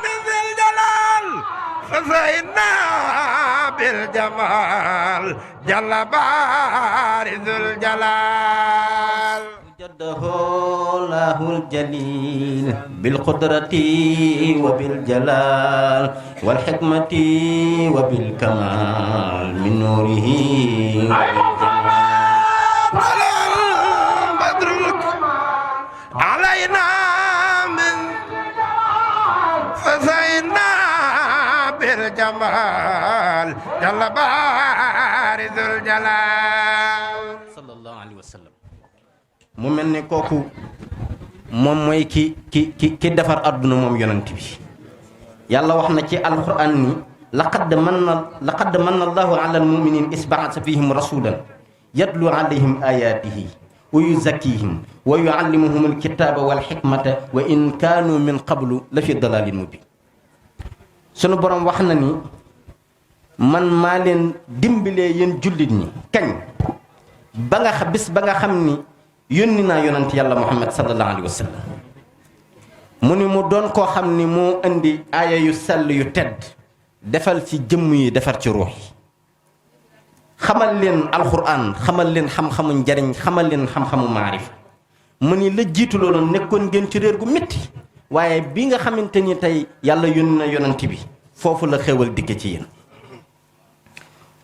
B: من ذي الجلال فزينا بالجمال جل بارز الجلال
F: جده الله الجليل بالقدرة وبالجلال والحكمة وبالكمال من نوره وبالجمال
B: بدر الكمال علينا من فزينا بالجمال جل بارز الجلال
F: sallallahu alayhi wa sallam mu mel ni kooku moom mooy ki defar àdduna moom yonent bi yàlla wax na ci alquran ni laqad manna allahu ala almuminin is ba'asa fihim rasulan yatlu alayhim ayatihi wa yuzakkihim wa yuallimuhum alkitaba walhikmata wa in kanu min qablu la fi dalalin mubin sunu borom wax na ni man maa leen dimbalee yéen jullit ñi kañ ba nga bis ba nga xam ni yónni naa yonent yàlla muhammad sallallahu alayhi wa sallam mu ni mu doon koo xam ni moo indi aaya yu sell yu tedd defal ci jëmm yi defar ci ruux yi xamal leen alquran xamal leen xam-xamu njariñ xamal leen xam-xamu maarifa mu ni la jiitu loolu nekkoon ngeen ci réer gu métti waaye bi nga xamante ni tey yàlla yónni na yonent bi foofu la xéwal dikk ci yéen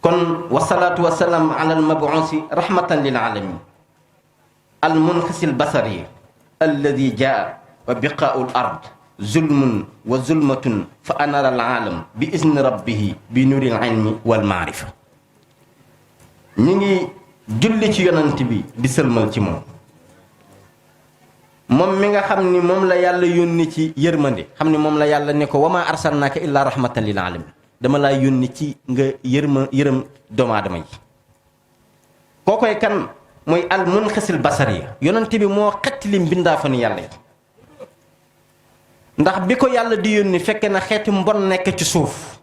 F: kon wasalaatu wasalaam ala almabuusi rahmatan lil alamin almunxisi albasari alladi jaa wa biqaau l ard zulmun wa zulmatun fa anara alaalam bi izni rabbihi bi nuri l ilmi wal maarifa ñi ngi julli ci yonant bi di sëlmal ci moom moom mi nga xam ni moom la yàlla yónni ci yërmande xam ni moom la yàlla ne ko wama arsalnaaka illaa rahmatan lil alamin dama laa yónni ci nga yërëm doomu aadama yi kookoy kan mooy al munxisil basariya yonante bi moo xettali mbindaa fa ni yàlla yi ndax bi ko yàlla di yónni fekke na xeeti mbon nekk ci suuf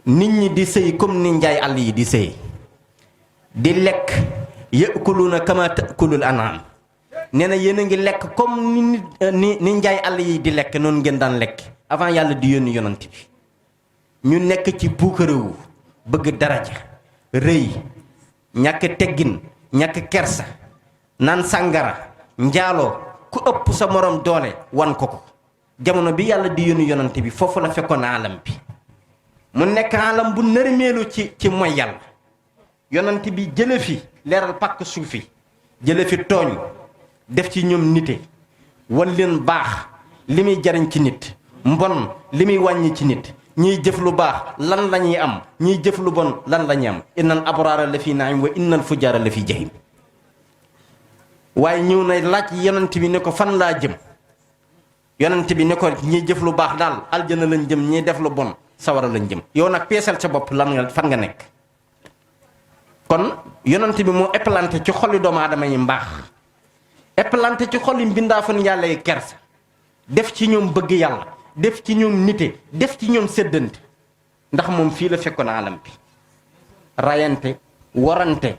F: nit ñi di sëy comme ni njaay àll yi di sëy di lekk yëkuluuna kama takulul anaam nee na yéen a ngi lekk comme ni njaay àll yi di lekk noonu ngeen daan lekk avant yàlla di yónni yonante bi ñu nekk ci puukarewu bëgg daraja rëy ñàkk teggin ñàkk kersa naan sàngara njaaloo ku ëpp sa morom doole wan ko ko jamono bi yàlla di yónni yonante bi foofu la fekkoon alam bi mu nekk alam bu nërmeelu ci mooy yàlla yonante bi jële fi leeral pàkk suufi jële fi tooñ def ci ñoom nite wan leen baax li muy jariñ ci nit mbon li muy wàññi ci nit ñiy jëf lu baax lan la ñuy am ñiy jëf lu bon lan la ñuy am innal abraara la fi naim wa innal fujaara la fi jahim waaye ñëw na laaj yonent bi ne ko fan laa jëm yonent bi ne ko ñiy jëf lu baax daal aljana lañ jëm ñiy def lu bon sawara lañ jëm yow nag peesal sa bopp lan nga fan nga nekk kon yonent bi moo éplanté ci xoli doomu aadama yi mbaax éplanté ci xoli mbindaa fan yàlla yi kersa def ci ñoom bëgg yàlla def ci ñoom nite def ci ñoom séddante ndax moom fii la fekkoon alam bi rayante warante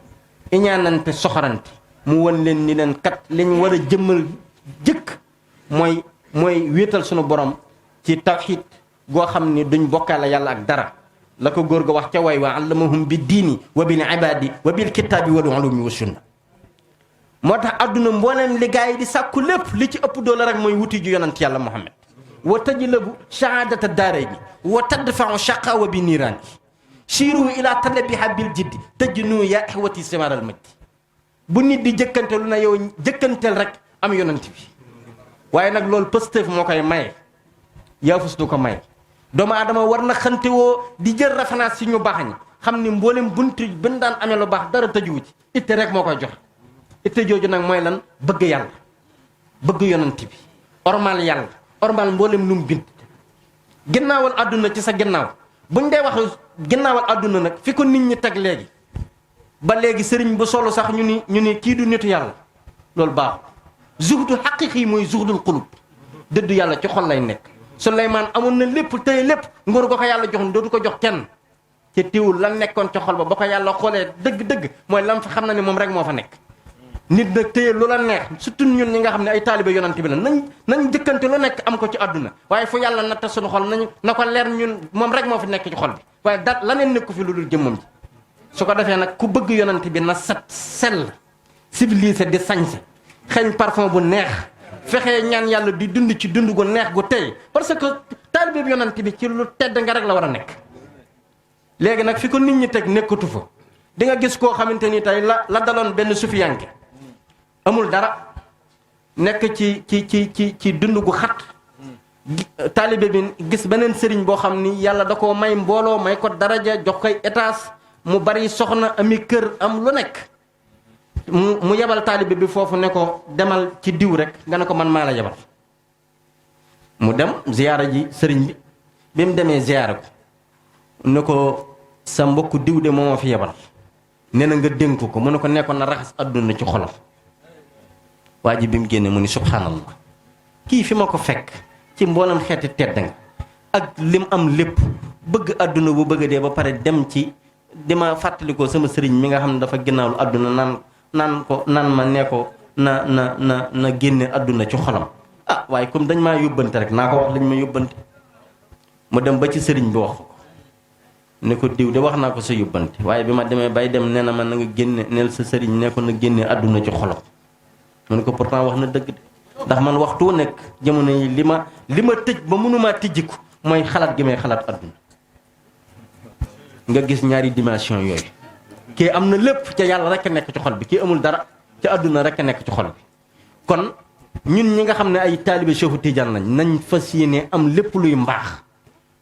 F: iñaanante soxorante mu won leen ni leen kat liñ war a jëmmal jëkk mooy wéetal sunu borom ci tawxiid goo xam ni duñ bokkaale yàlla ak dara la ko góor ga wax ca way wa allamahum bi diini wa bil ibaadi wa bil kitaabi wal ulumi wa sunna moo tax adduna mbooleem li gaa yi di sàkku lépp li ci ëpp doole rek mooy wuti ju yonant yàlla Muhammad wa tajlabu shahaadata daarayni wa tadfau shaqaawa bi niiraani siiru ila talabiha bil jiddi tajnu ya ihwati simaral majdi bu nit di jëkkante lu na yow jëkkanteel rek am yonant bi waaye nag loolu pëstëf moo koy maye yaafus du ko may doomu aadama war na xante woo di jël référence ci ñu baax ñi xam ni mboolem buntu bin daan amee lu baax dara tëjuwu ci itte rek moo koy joxe itte jooju nag mooy lan bëgg yàlla bëgg yonent bi ormal yàlla ormal mboolem lu mu bind ginnaawal àdduna ci sa ginnaaw buñ dee wax ginnaawal àdduna nag fi ko nit ñi teg léegi ba léegi sëriñ bu solo sax ñu ni kii du nitu yàlla loolu baaxul zuhdu xaqiqi mooy zuhdul xulub dëddu yàlla ci xol lay nekk Suleymaan amoon na lépp tey lépp nguur ko yàlla joxoon dootu ko jox kenn ci tiwul la nekkoon ci xol ba ko yàlla xoolee dëgg-dëgg mooy lam fa xam na ne moom rek moo fa nekk nit nag téye lu la neex surtout ñun ñi nga xam ne ay taalibe yonent bi la nañ jëkkante lu nekk am ko ci àdduna waaye fu yàlla natta suñu xol nañu na ko leer ñun moom rek moo fi nekk ci xol bi waaye laneen nekku fi lu dul jëmmam ji su ko defee nag ku bëgg yonent bi na set sell civilisé di sañse xeeñ parfum bu neex fexee ñaan yàlla di dund ci dund gu neex gu tey parce que taalibe bi yonent bi ci lu tedd nga rek la war a nekk léegi nag fi ko nit ñi teg nekkatu fa di nga gis koo xamante ni tey la daloon benn sufiyanke amul dara nekk ci dund gu xat taalibe bi gis beneen sëriñ boo xam ni yàlla da koo may mbooloo may ko daraja jox koy étage mu bari soxna ami kër am lu nekk mu yebal taalibe bi foofu ne ko demal ci diw rek nga ne ko man maa la yebal mu dem ziyaara ji sëriñ bi mu demee ziyaara ko ne ko sa mbokku diw de moo ma fi yebal nee na nga dénk ko mu ne ko nekkoon na raxas àdduna ci xolam waa ji bi mu génne mu ni subhanallah kii fi ma ko fekk ci mboolem xeeti tedd nga ak lim am lépp bëgg àdduna bu bëgg dee ba pare dem ci dima fàttalikoo sama sëriñ mi nga xam ne dafa ginnaaw àdduna naan ma ne ko na génne àdduna ci xolam ah waaye comme dañ maa yóbbante rek naa ko wax lañ ma yóbbante mu dem ba ci sëriñ bi wax ko ne ko diw de wax naa ko sa yóbbante waaye bi ma demee bay dem nee na ma na nga génne neel sa sëriñ ne ko na génne àdduna ci xolam mu ne ko pourtant wax na dëgg de ndax man waxtu wu nekk jamono yi li ma tëj ba mënumaa tijjiku mooy xalaat gi may xalaat àdduna nga gis ñaari dimension yooyu kii am na lépp ca yàlla rek a nekk ci xol bi kii amul dara ca àdduna rek a nekk ci xol bi kon ñun ñi nga xam ne ay taalibe Cheikhu Tidiane nañ fas yéene am lépp luy mbaax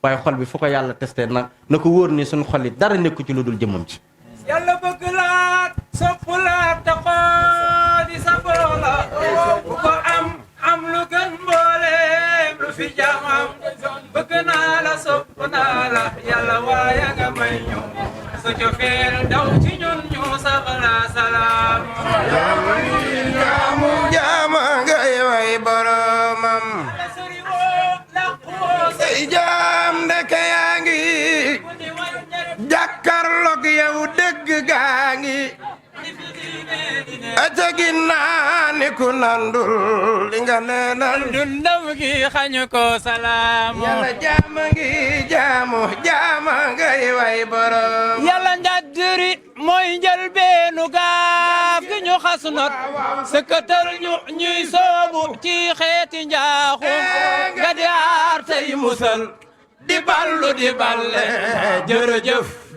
F: waaye xol bi fu ko yàlla testé na ko wóor ni suñu xol yi dara nekku ci lu dul jëmmam ci
D: yàlla bëgg laa sopp laa taxoo di sa boola bu ko am lu gën mbooleem lu fi jaamam bëgg naa la sopp naa la yàlla waaye nga may ñu sa cofeel daw ci ñun ñu saxla salaam
B: jaama ngay way boromam say jaam ndeke yaa ngi jàkkarloog yow dëgg gaa ngi aca ginnaa ni ku nandul li nga neenal
D: dundam gi xañu ko salaam
B: yàlla jaama ngi jaama ngay way borom
D: yàlla njaddiri mooy njëlbeenu gaaf gi ñu xas not sëkkatal ñu ñuy soobu ci xeeti njaaxum nga di aar tey musal di ballu di balle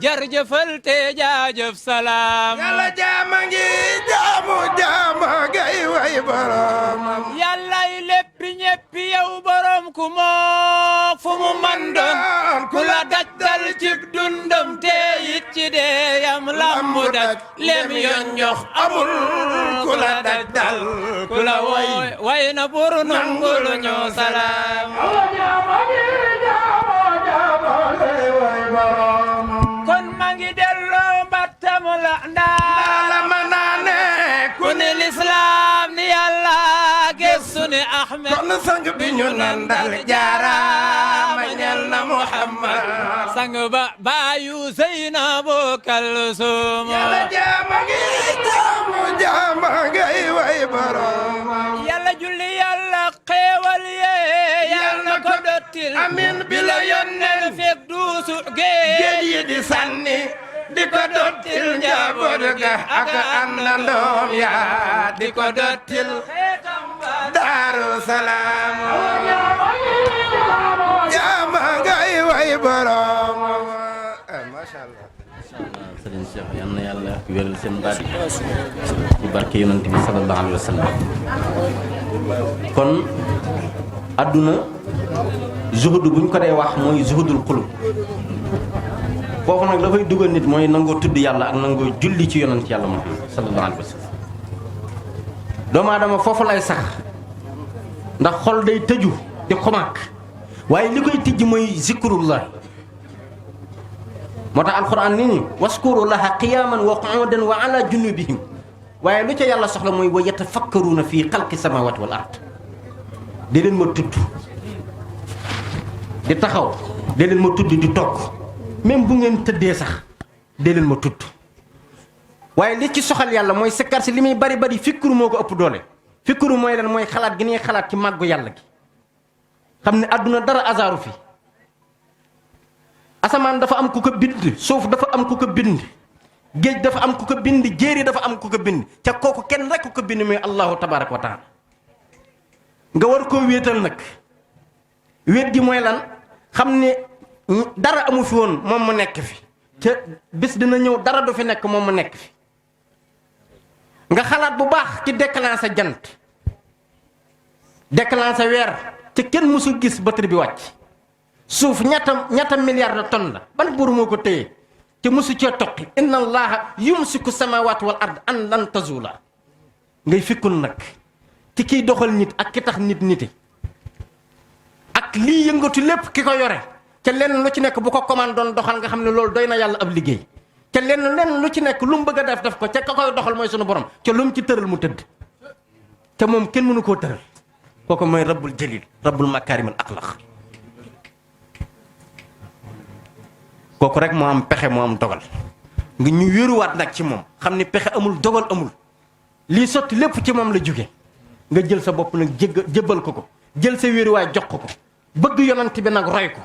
D: jërëjëfal te jaajëf salaam
B: yàlla jaama ngi jaama ngay way boromam
D: yàllay léppi ñéppi yow borom ku mook fu mu man doon ku la dajtal cib dundam te it ci deeyam lambu daj lem yoon ñox amul ku la dajtal ku la way na buru nangul ñu salaam kon ma ngi delloo mbattam la ndaala
B: ma naane
D: ku ni lislaam ni yàlla gëstu ni Ahmed
B: kon sang bi ñu nandal jaaraama ñel na Muhammad
D: sang ba baayu Zeynabu Kalsum
B: yàlla jaama ngi jaama ngay way borom
D: yàlla julli yàlla xeewal yee yàlla ko dottil
B: amin bi la yónnee
D: fekk duusu géej
B: yi di sànni di ko dottil njaboot ga ak àndandoom ya di ko dottil Daaru Salaam jaama ngay way borom masha Allah
F: sëriñ Cheikh yal na yàlla wéral seen baat yi ci barke yonent bi sallallahu alayhi wa sallam. kon adduna zuhudu buñ ko dee wax mooy zuhudul xulub foofu nag dafay dugal nit mooy nangoo tudd yàlla ak nangoo julli ci yonent yàlla Muhammad sallallahu alayhi wa sallam. doomu aadama foofu lay sax ndax xol day tëju di xomaak waaye li koy tijj mooy zikrullah moo tax alquran ni ni waskurullaha qiyaman wa qu'udan wa ala junubihim waaye lu ca yàlla soxla mooy wa yatafakkaruna fii xalqi samawati wal ard di leen ma tudd di taxaw di leen ma tudd di toog même bu ngeen tëddee sax di leen ma tudd waaye li ci soxal yàlla mooy sikkar si li muy bari bari fikkuru moo ko ëpp doole fikkuru mooy lan mooy xalaat gi ñuy xalaat ci màggu yàlla gi xam ne àdduna dara azaaru fi asamaan dafa am ku ko bind suuf dafa am ku ko bind géej dafa am ku ko bind jéeri dafa am ku ko bind ca kooku kenn rek ku ko bind muy allahu tabaaraka wa taala nga war koo wéetal nag wéet gi mooy lan xam ne dara amu fi woon moom mu nekk fi ca bis dina ñëw dara du fi nekk moom mu nekk fi nga xalaat bu baax ci déclenché jant déclenché weer te kenn mësul gis batterie bi wàcc suuf ñaata milliards de tonnes la ban buur moo ko téye te mësu cee toqi inna allaha yumsiku samawati wal ard an lan tazula ngay fikkul nag ci kiy doxal nit ak ki tax nit niti ak lii yëngatu lépp ki ko yore ca lenn lu ci nekk bu ko commande doon doxal nga xam ne loolu doy na yàlla ab liggéey ca lenn lu ci nekk lu mu bëgg a def ko ca ka koy doxal mooy sunu borom ca lu mu ci tëral mu tëdd ca moom kenn mënu koo tëral kooku mooy rabbul jalil rabbul makaarimal axlaq kooku rek moo am pexe moo am dogal nga ñu wéeruwaat nag ci moom xam ni pexe amul dogal amul lii sotti lépp ci moom la jóge nga jël sa bopp nag jébbal ko jël sa wéeruwaay jox ko bëgg yonent bi nag roy ko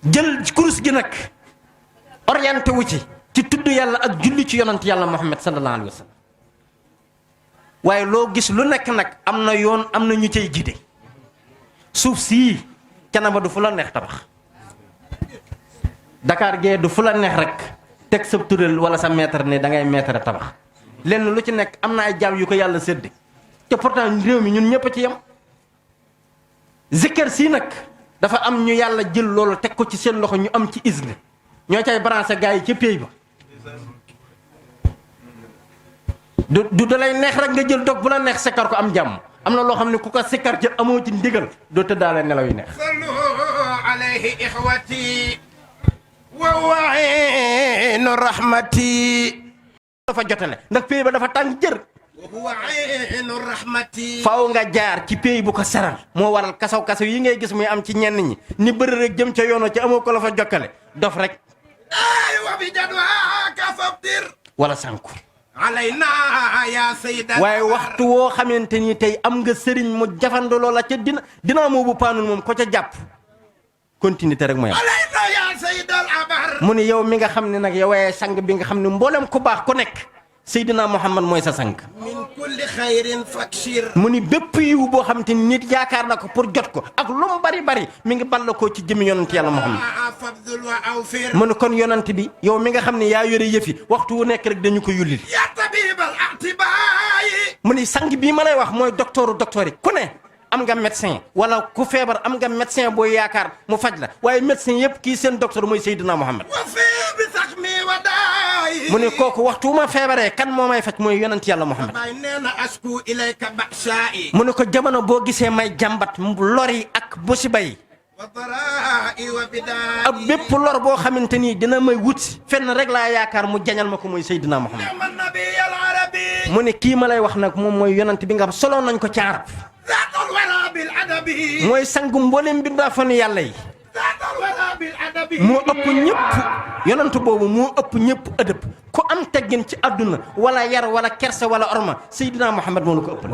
F: jël kurus gi nag orienté wu ci tudd yàlla ak julli ci yonent yàlla Muhammad sallallahu alayhi wa sallam waaye loo gis lu nekk nag am na yoon am na ñu cay gide suuf sii Canaba du fu la neex tabax Dakar gee du fu la neex rek teg sa tural wala sa mètre ne da ngay mètre tabax lenn lu ci nekk am na ay jaam yu ko yàlla sédd te pourtant réew mi ñun ñëpp a ci yem zikkar sii nag dafa am ñu yàlla jël loolu teg ko ci seen loxo ñu am ci isne ñoo cay branché gars yi ca pays ba du da lay neex rek nga jël dog bu la neex sikkar ko am jàmm am na loo xam ne ku ko sikkar ci amoo ci ndigal doo tëddaale nelaw yi neex
B: sallu alayhi ixwati wa wa'inu rahmati
F: dafa jotale ndax pays ba dafa tàng jër
B: wa wa'inu rahmati
F: faaw nga jaar ci pays bu ko seral moo waral kasaw yi ngay gis muy am ci ñenn ñi ni bëri rek jëm ca yoonoo ci amoo ko la fa jokkale dof rek
B: ay wa bi jadwaaka fabdir
F: wala sànku
B: alayna ya sayyida
F: waaye waxtu woo xamante ni tey am nga sëriñ mu jafandu loola ca dinaa moo bu paanul moom ko ca jàpp continuité rek mooy am
B: alayna ya sayyidal abar
F: mu ni yow mi nga xam ne nag yow waaye sang bi nga xam ne mboolem ku baax ku nekk Seydina Muhammad mooy sa sang
B: min kulli xayrin fakshir
F: mu ni bépp yiw boo xamante ni nit yaakaar na ko pour jot ko ak lu mu bari mi ngi ball ko ci jëmi yonent yàlla Muhammad
B: fabdul wa awfir
F: mu ni kon yonent bi yow mi nga xam ne yaa yore yëfi waxtu wu nekk rek dañu ko yullil
B: ya tabibal atibayi
F: mu ni sang bii ma lay wax mooy docteur yi ku ne am nga médecin wala ku feebar am nga médecin booy yaakaar mu faj la waaye médecin yëpp kii seen docteur mooy Seydina Muhammad
B: wa fi bi saxmi wa dayi
F: mu ne kooku waxtu wu ma feebaree kan moo may faj mooy yonent yàlla Muhammad
B: bay neena asku ilayka ba'sha'i
F: mu ne ko jamono boo gisee may jàmbat lor yi ak musiba yi
B: wa dara'i wa bida'i
F: ab bépp lor boo xamante ni dina may wut fenn rek laa yaakaar mu jañal ma ko mooy Seydina Muhammad
B: man nabiyal arabi
F: mu ne kii ma lay wax nag moom mooy yonent bi nga xam solo nañ ko ci arab
B: zatul wara bil adabi
F: mooy sangu mboolem bindaa fani yàlla yi
B: zatul wara bil adabi
F: moo ëpp ñëpp yonent boobu moo ëpp ñëpp ëdëb ku am teggin ci àdduna wala yar wala kersa wala orma Seydina Muhammad moo la ko ëppal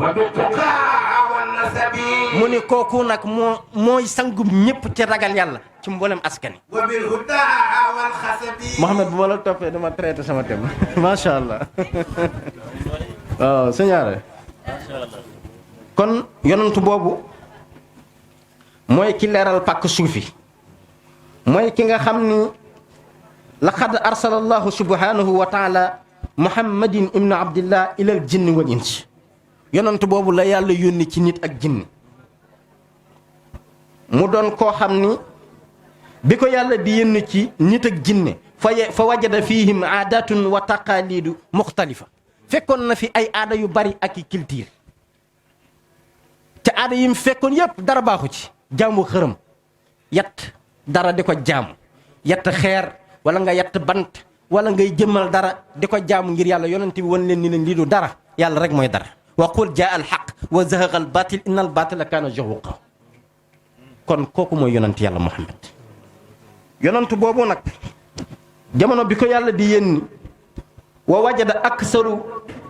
F: mu ni kooku nag mooy sangum ñëpp ci ragal yàlla ci mboolem askani
B: wa bil huda wal khasabi
F: Muhammad bu ma la toppee dama traité sama thème macha allah waaw sëñaare kon yonent boobu mooy ki leeral pàkk suufi mooy ki nga xam ni
G: laqad arsala allahu subhanahu wa taala muhammadin ibnu abdillah ilal jinni wal ins yonent boobu la yàlla yónni ci nit ak jinni mu doon koo xam ni bi ko yàlla di yónni ci nit ak jinne fa wajada fihim aadatun wa taqalidu muxtalifa fekkoon na fi ay aada yu bari ak i culture te aada yi mu fekkoon yépp dara baaxu ci jaamu xërëm yatt dara di ko jaamu yatt xeer wala nga yatt bant wala ngay jëmmal dara di ko jaamu ngir yàlla yonent bi wan leen ni leen lii du dara yàlla rek mooy dara wa qul jaa al xaq wa zahaqa al batil inna al batila kaana zahuqa kon kooku mooy yonent yàlla Muhammad yonent boobu nag jamono bi ko yàlla di yénni wa wajada aksaru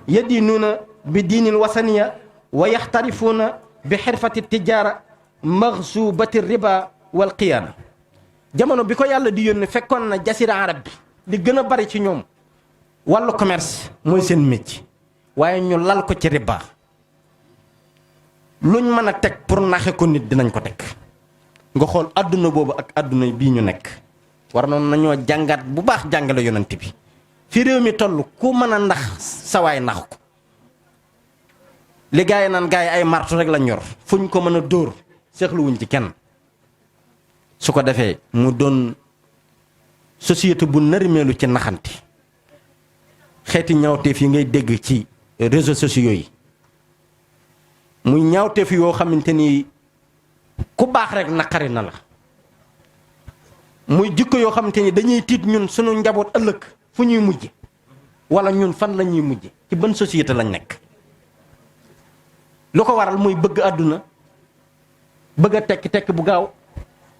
G: yadinuuna bi diinil wasaniya wa yaxtarifuuna bi xirfati tijaara maxsuubati riba wal qiyaana jamono bi ko yàlla di yónni fekkoon na jasira arab bi li gën a bari ci ñoom wàllu commerce mooy seen métier waaye ñu lal ko ci riba luñ mën a teg pour naxe ko nit dinañ ko teg nga xool adduna boobu ak adduna bii ñu nekk war noonu nañoo jàngat bu baax jàngale yonent bi fi réew mi toll ku mën a ndax sawaay nax ko li gaa yi naan gaa yi ay martu rek lañ yor fuñ ko mën a dóor seexluwuñ ci kenn su ko defee mu doon société bu nërmeelu ci naxante xeeti ñaawteef yi ngay dégg ci réseaux sociaux yi muy ñaawteef yoo xamante ni ku baax rek naqari na la muy jikko yoo xamante ni dañuy tiit ñun sunu njaboot ëllëg fu ñuy mujje wala ñun fan la ñuy mujje ci ban société lañ nekk lu ko waral muy bëgg àdduna bëgg a tekki bu gaaw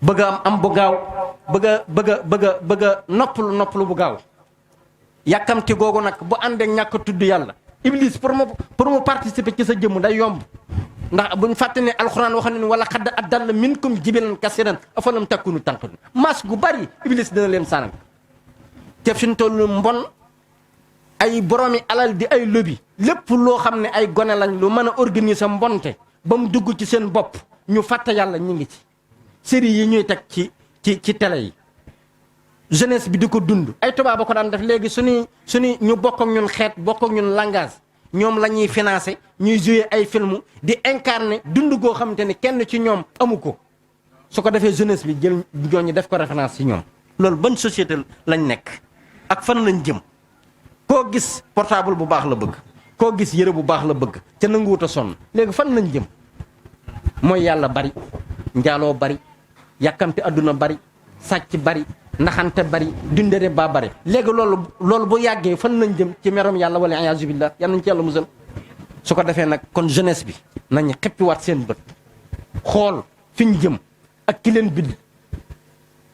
G: bëgg a am bu gaaw bëgg a noppalu bu gaaw yàkkamti googu nag bu àndee ñàkk tudd yàlla iblis pour mu participer ci sa jëmm day yomb ndax buñ fàtte ne alxuraan wax na ni wala xadd adalla minkum jibilan kasiran afalam takkunu tànqidun mas gu bari iblis dina leen sànq te fi ñu toll mbon ay boroomi alal di ay lobby lépp loo xam ne ay gone lañ lu mën a organiser mbonte ba mu dugg ci seen bopp ñu fàtte yàlla ñu ngi ci série yi ñuy teg ci télé yi jeunesse bi di ko dund ay tubaab ba ko daan def léegi suñuy ñu bokk ak ñun xeet bokk ak ñun langage ñoom la ñuy financé ñuy jouer ay film di incarner dund goo xamante ne kenn ci ñoom amu ko su ko defee jeunesse bi jël ñooñu def ko référence ci ñoom loolu ban société lañ nekk ak fan lañ jëm koo gis portable bu baax la bëgg koo gis yëre bu baax la bëgg te nanguwut a sonn léegi fan lañ jëm mooy yàlla bari njaaloo bari yàkkamte adduna bari sàcc bari naxante bari dundere ba bari léegi loolu bu yàggee fan lañ jëm ci merom yàlla wala iyaazu billah yal nañ ci yàlla musal su ko defee nag kon jeunesse bi nañ xippiwaat seen bët xool fi ñu jëm ak ki leen bind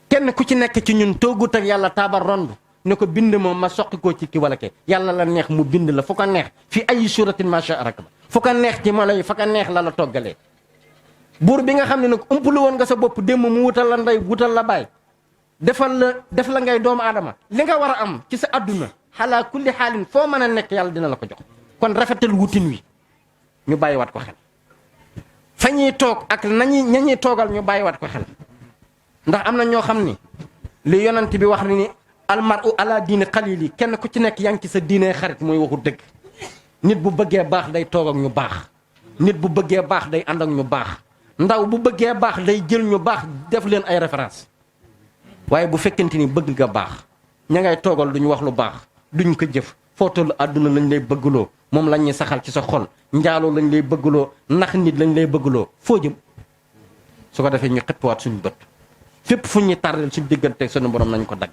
G: kenn ku ci nekk ci ñun toogut ak yàlla taabal rond ne ko bind moom ma soqi koo ci ki wala ke yàlla la neex mu bind la fu ko neex fi ay suratin macha rakba fu ko neex ci mala yi fa ko neex la toggalee buur bi nga xam ne nag umpulu woon nga sa bopp démb mu wutal la ndey wutal la baay def la ngay doomu aadama li nga war a am ci sa adduna xalaa kulli xaalin foo mën a nekk yàlla dina la ko jox kon rafetal wutin wi ñu bàyyiwaat ko xel fa ñuy toog ak ñañuy toogal ñu bàyyiwaat ko xel ndax am na ñoo xam ni li yonent bi wax ni almaru ala diine xalili kenn ku ci nekk yaa ngi ci sa diine xarit mooy waxu dëgg nit bu bëggee baax day toog ak ñu baax nit bu bëggee baax day ànd ak ñu baax ndaw bu bëggee baax day jël ñu baax def leen ay référence waaye bu fekkente ni bëgg nga baax ña ngay toogal duñu wax lu baax duñ ko jëf foo toll àdduna lañ lay bëggloo moom lañ ñuy saxal ci sa xol njaaloo lañ lay bëggloo nax nit lañ lay bëggloo foo jëm su ko defee ñu xëppiwaat suñu bët fépp fu ñuy tardel suñu diggante suñu borom nañ ko dagg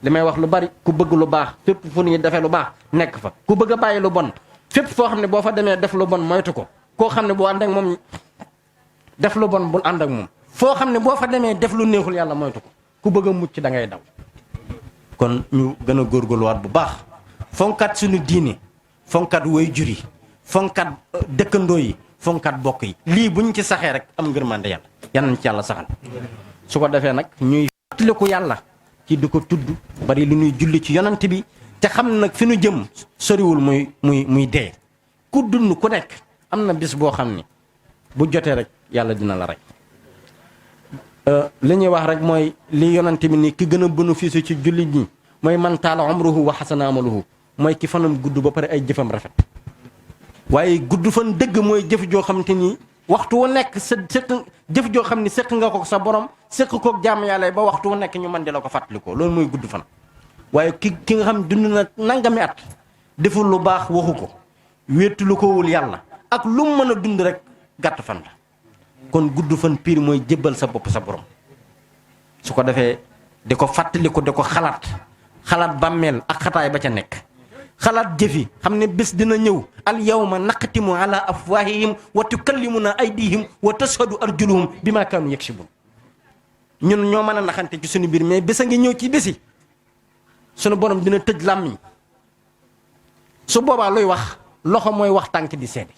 G: li may wax lu bari ku bëgg lu baax fépp fu ñuy defee lu baax nekk fa ku bëgg a bàyyi lu bon fépp foo xam ne boo fa demee def lu bon moytu ko koo xam ne boo ànd ak moom def lu bon bul ànd ak moom foo xam ne boo fa demee def lu neexul yàlla moytu ko ku bëgg a mucc da ngay daw kon ñu gën a góorgóorluwaat bu baax fonkat suñu diine fonkat way jur yi fonkat dëkkandoo yi fonkat bokk yi lii buñ ci saxee rek am ngërmande yàlla yal nañ ci yàlla saxal su ko defee nag ñuy fàttaliku yàlla ci di ko tudd bari lu ñuy julli ci yonant bi te xam ne nag fi ñu jëm soriwul muy dee ku dund ku nekk am na bis boo xam ne bu jotee rek yàlla dina la rey li ñuy wax rek mooy li yonante bi ni ki gën a bénéfice ci jullit ñi mooy man taala umruhu wa xasana amaluhu mooy ki fanam gudd ba pare ay jëfam rafet. waaye gudd fan dëgg mooy jëf joo xam te ni waxtu wu nekk sa jëf joo xam ni sëq nga ko sa borom sëq koog jàmm yàlla ba waxtu wu nekk ñu mën di la ko fàttalikoo loolu mooy gudd fan. waaye ki nga xam dund na nangami at deful lu baax waxu ko wéetu lu ko wul yàlla ak lu mu mën a dund rek gàtt fan la kon gudd fan pire mooy jébbal sa bopp sa borom su ko defee di ko fàttaliku di ko xalaat bàmmeel ak xataay ba ca nekk. xalaat jëfi xam ne bés dina ñëw al yawma naqtimu ala afwahihim wa tukallimuna aydihim wa tashhadu arjuluhum bima kaanu yaksibun ñun ñoo mën a naxante ci suñu biir mais bés a ngi ñëw ci bési suñu borom dina tëj làmmiñ su boobaa luy wax loxo mooy wax tànk di seede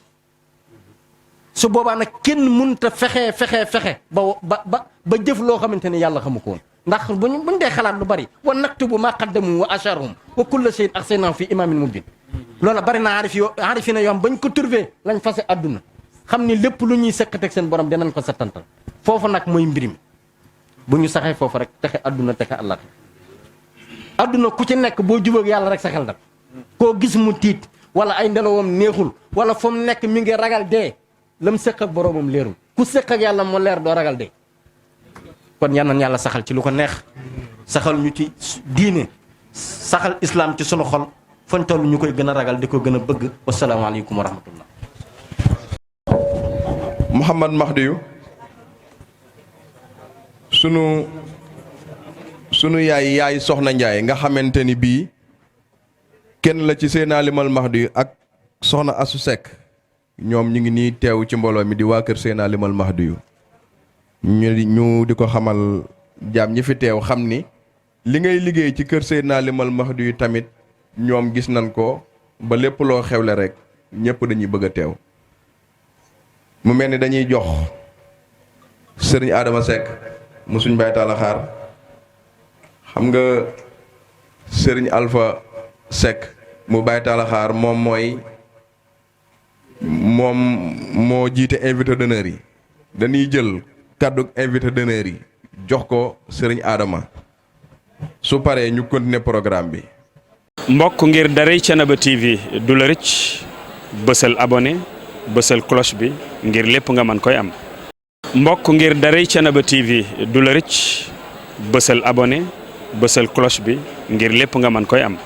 G: su boobaa nag kenn mënta fexe ba jëf loo xamante ne yàlla xamu ko woon ndax buñ dee xalaat lu bari wa naktubu ma qaddamu wa asharhum wa kulla shay'in ahsaynahu fi imamin mubin loola bari na aarifi na yoom bañ ko turvé lañ fase àdduna xam ni lépp lu ñuy sëqateeg seen borom dinañ ko settantal foofu nag mooy mbir mi bu ñu saxee foofu rek texe àdduna texe àllaat àdduna ku ci nekk boo jubóog yàlla rek sa xel dal koo gis mu tiit wala ay ndelawam neexul wala fu mu nekk mi ngi ragal dee lam sëq ak boromam leerul ku sëq ak yàlla moo leer doo ragal dee kon yal na yàlla saxal ci lu ko neex saxal ñu ci diine saxal islam ci sunu xol fañ toll ñu koy gën a ragal di ko gën a bëgg wasalaamaaleykum wa rahmatullah.
E: Mouhamad Mahdiyu sunu yaay Soxna Njaay nga xamante ni bii kenn la ci Seydina Limaal Mahdiyu ak Soxna Asu Sekk ñoom ñu ngi nii teew ci mbooloo mi di waa kër Seydina Limaal Mahdiyu ñu di ko xamal jaam ñi fi teew xam ni li ngay liggéey ci kër Seydina Limaal Mahdiyu tamit ñoom gis nañ ko ba lépp loo xewle rek ñëpp dañuy bëgg a teew mu mel ni dañuy jox sëriñ Adama Seck mu suñ Baay Taala Xaar xam nga sëriñ Alpha Seck mu Baay Taala Xaar moom moo jiite invité d'honneur yi dañuy jël kàddu invité d'honneur yi jox ko sëriñ Adama su paree ñu continuer programme bi.
A: mbokk ngir daray Thiénaba TV du la rëcc bësal abonné bësal cloche bi ngir lépp nga mën koy am. mbokk ngir daray Thiénaba TV du la rëcc bësal abonné bësal cloche bi ngir lépp nga mën koy am.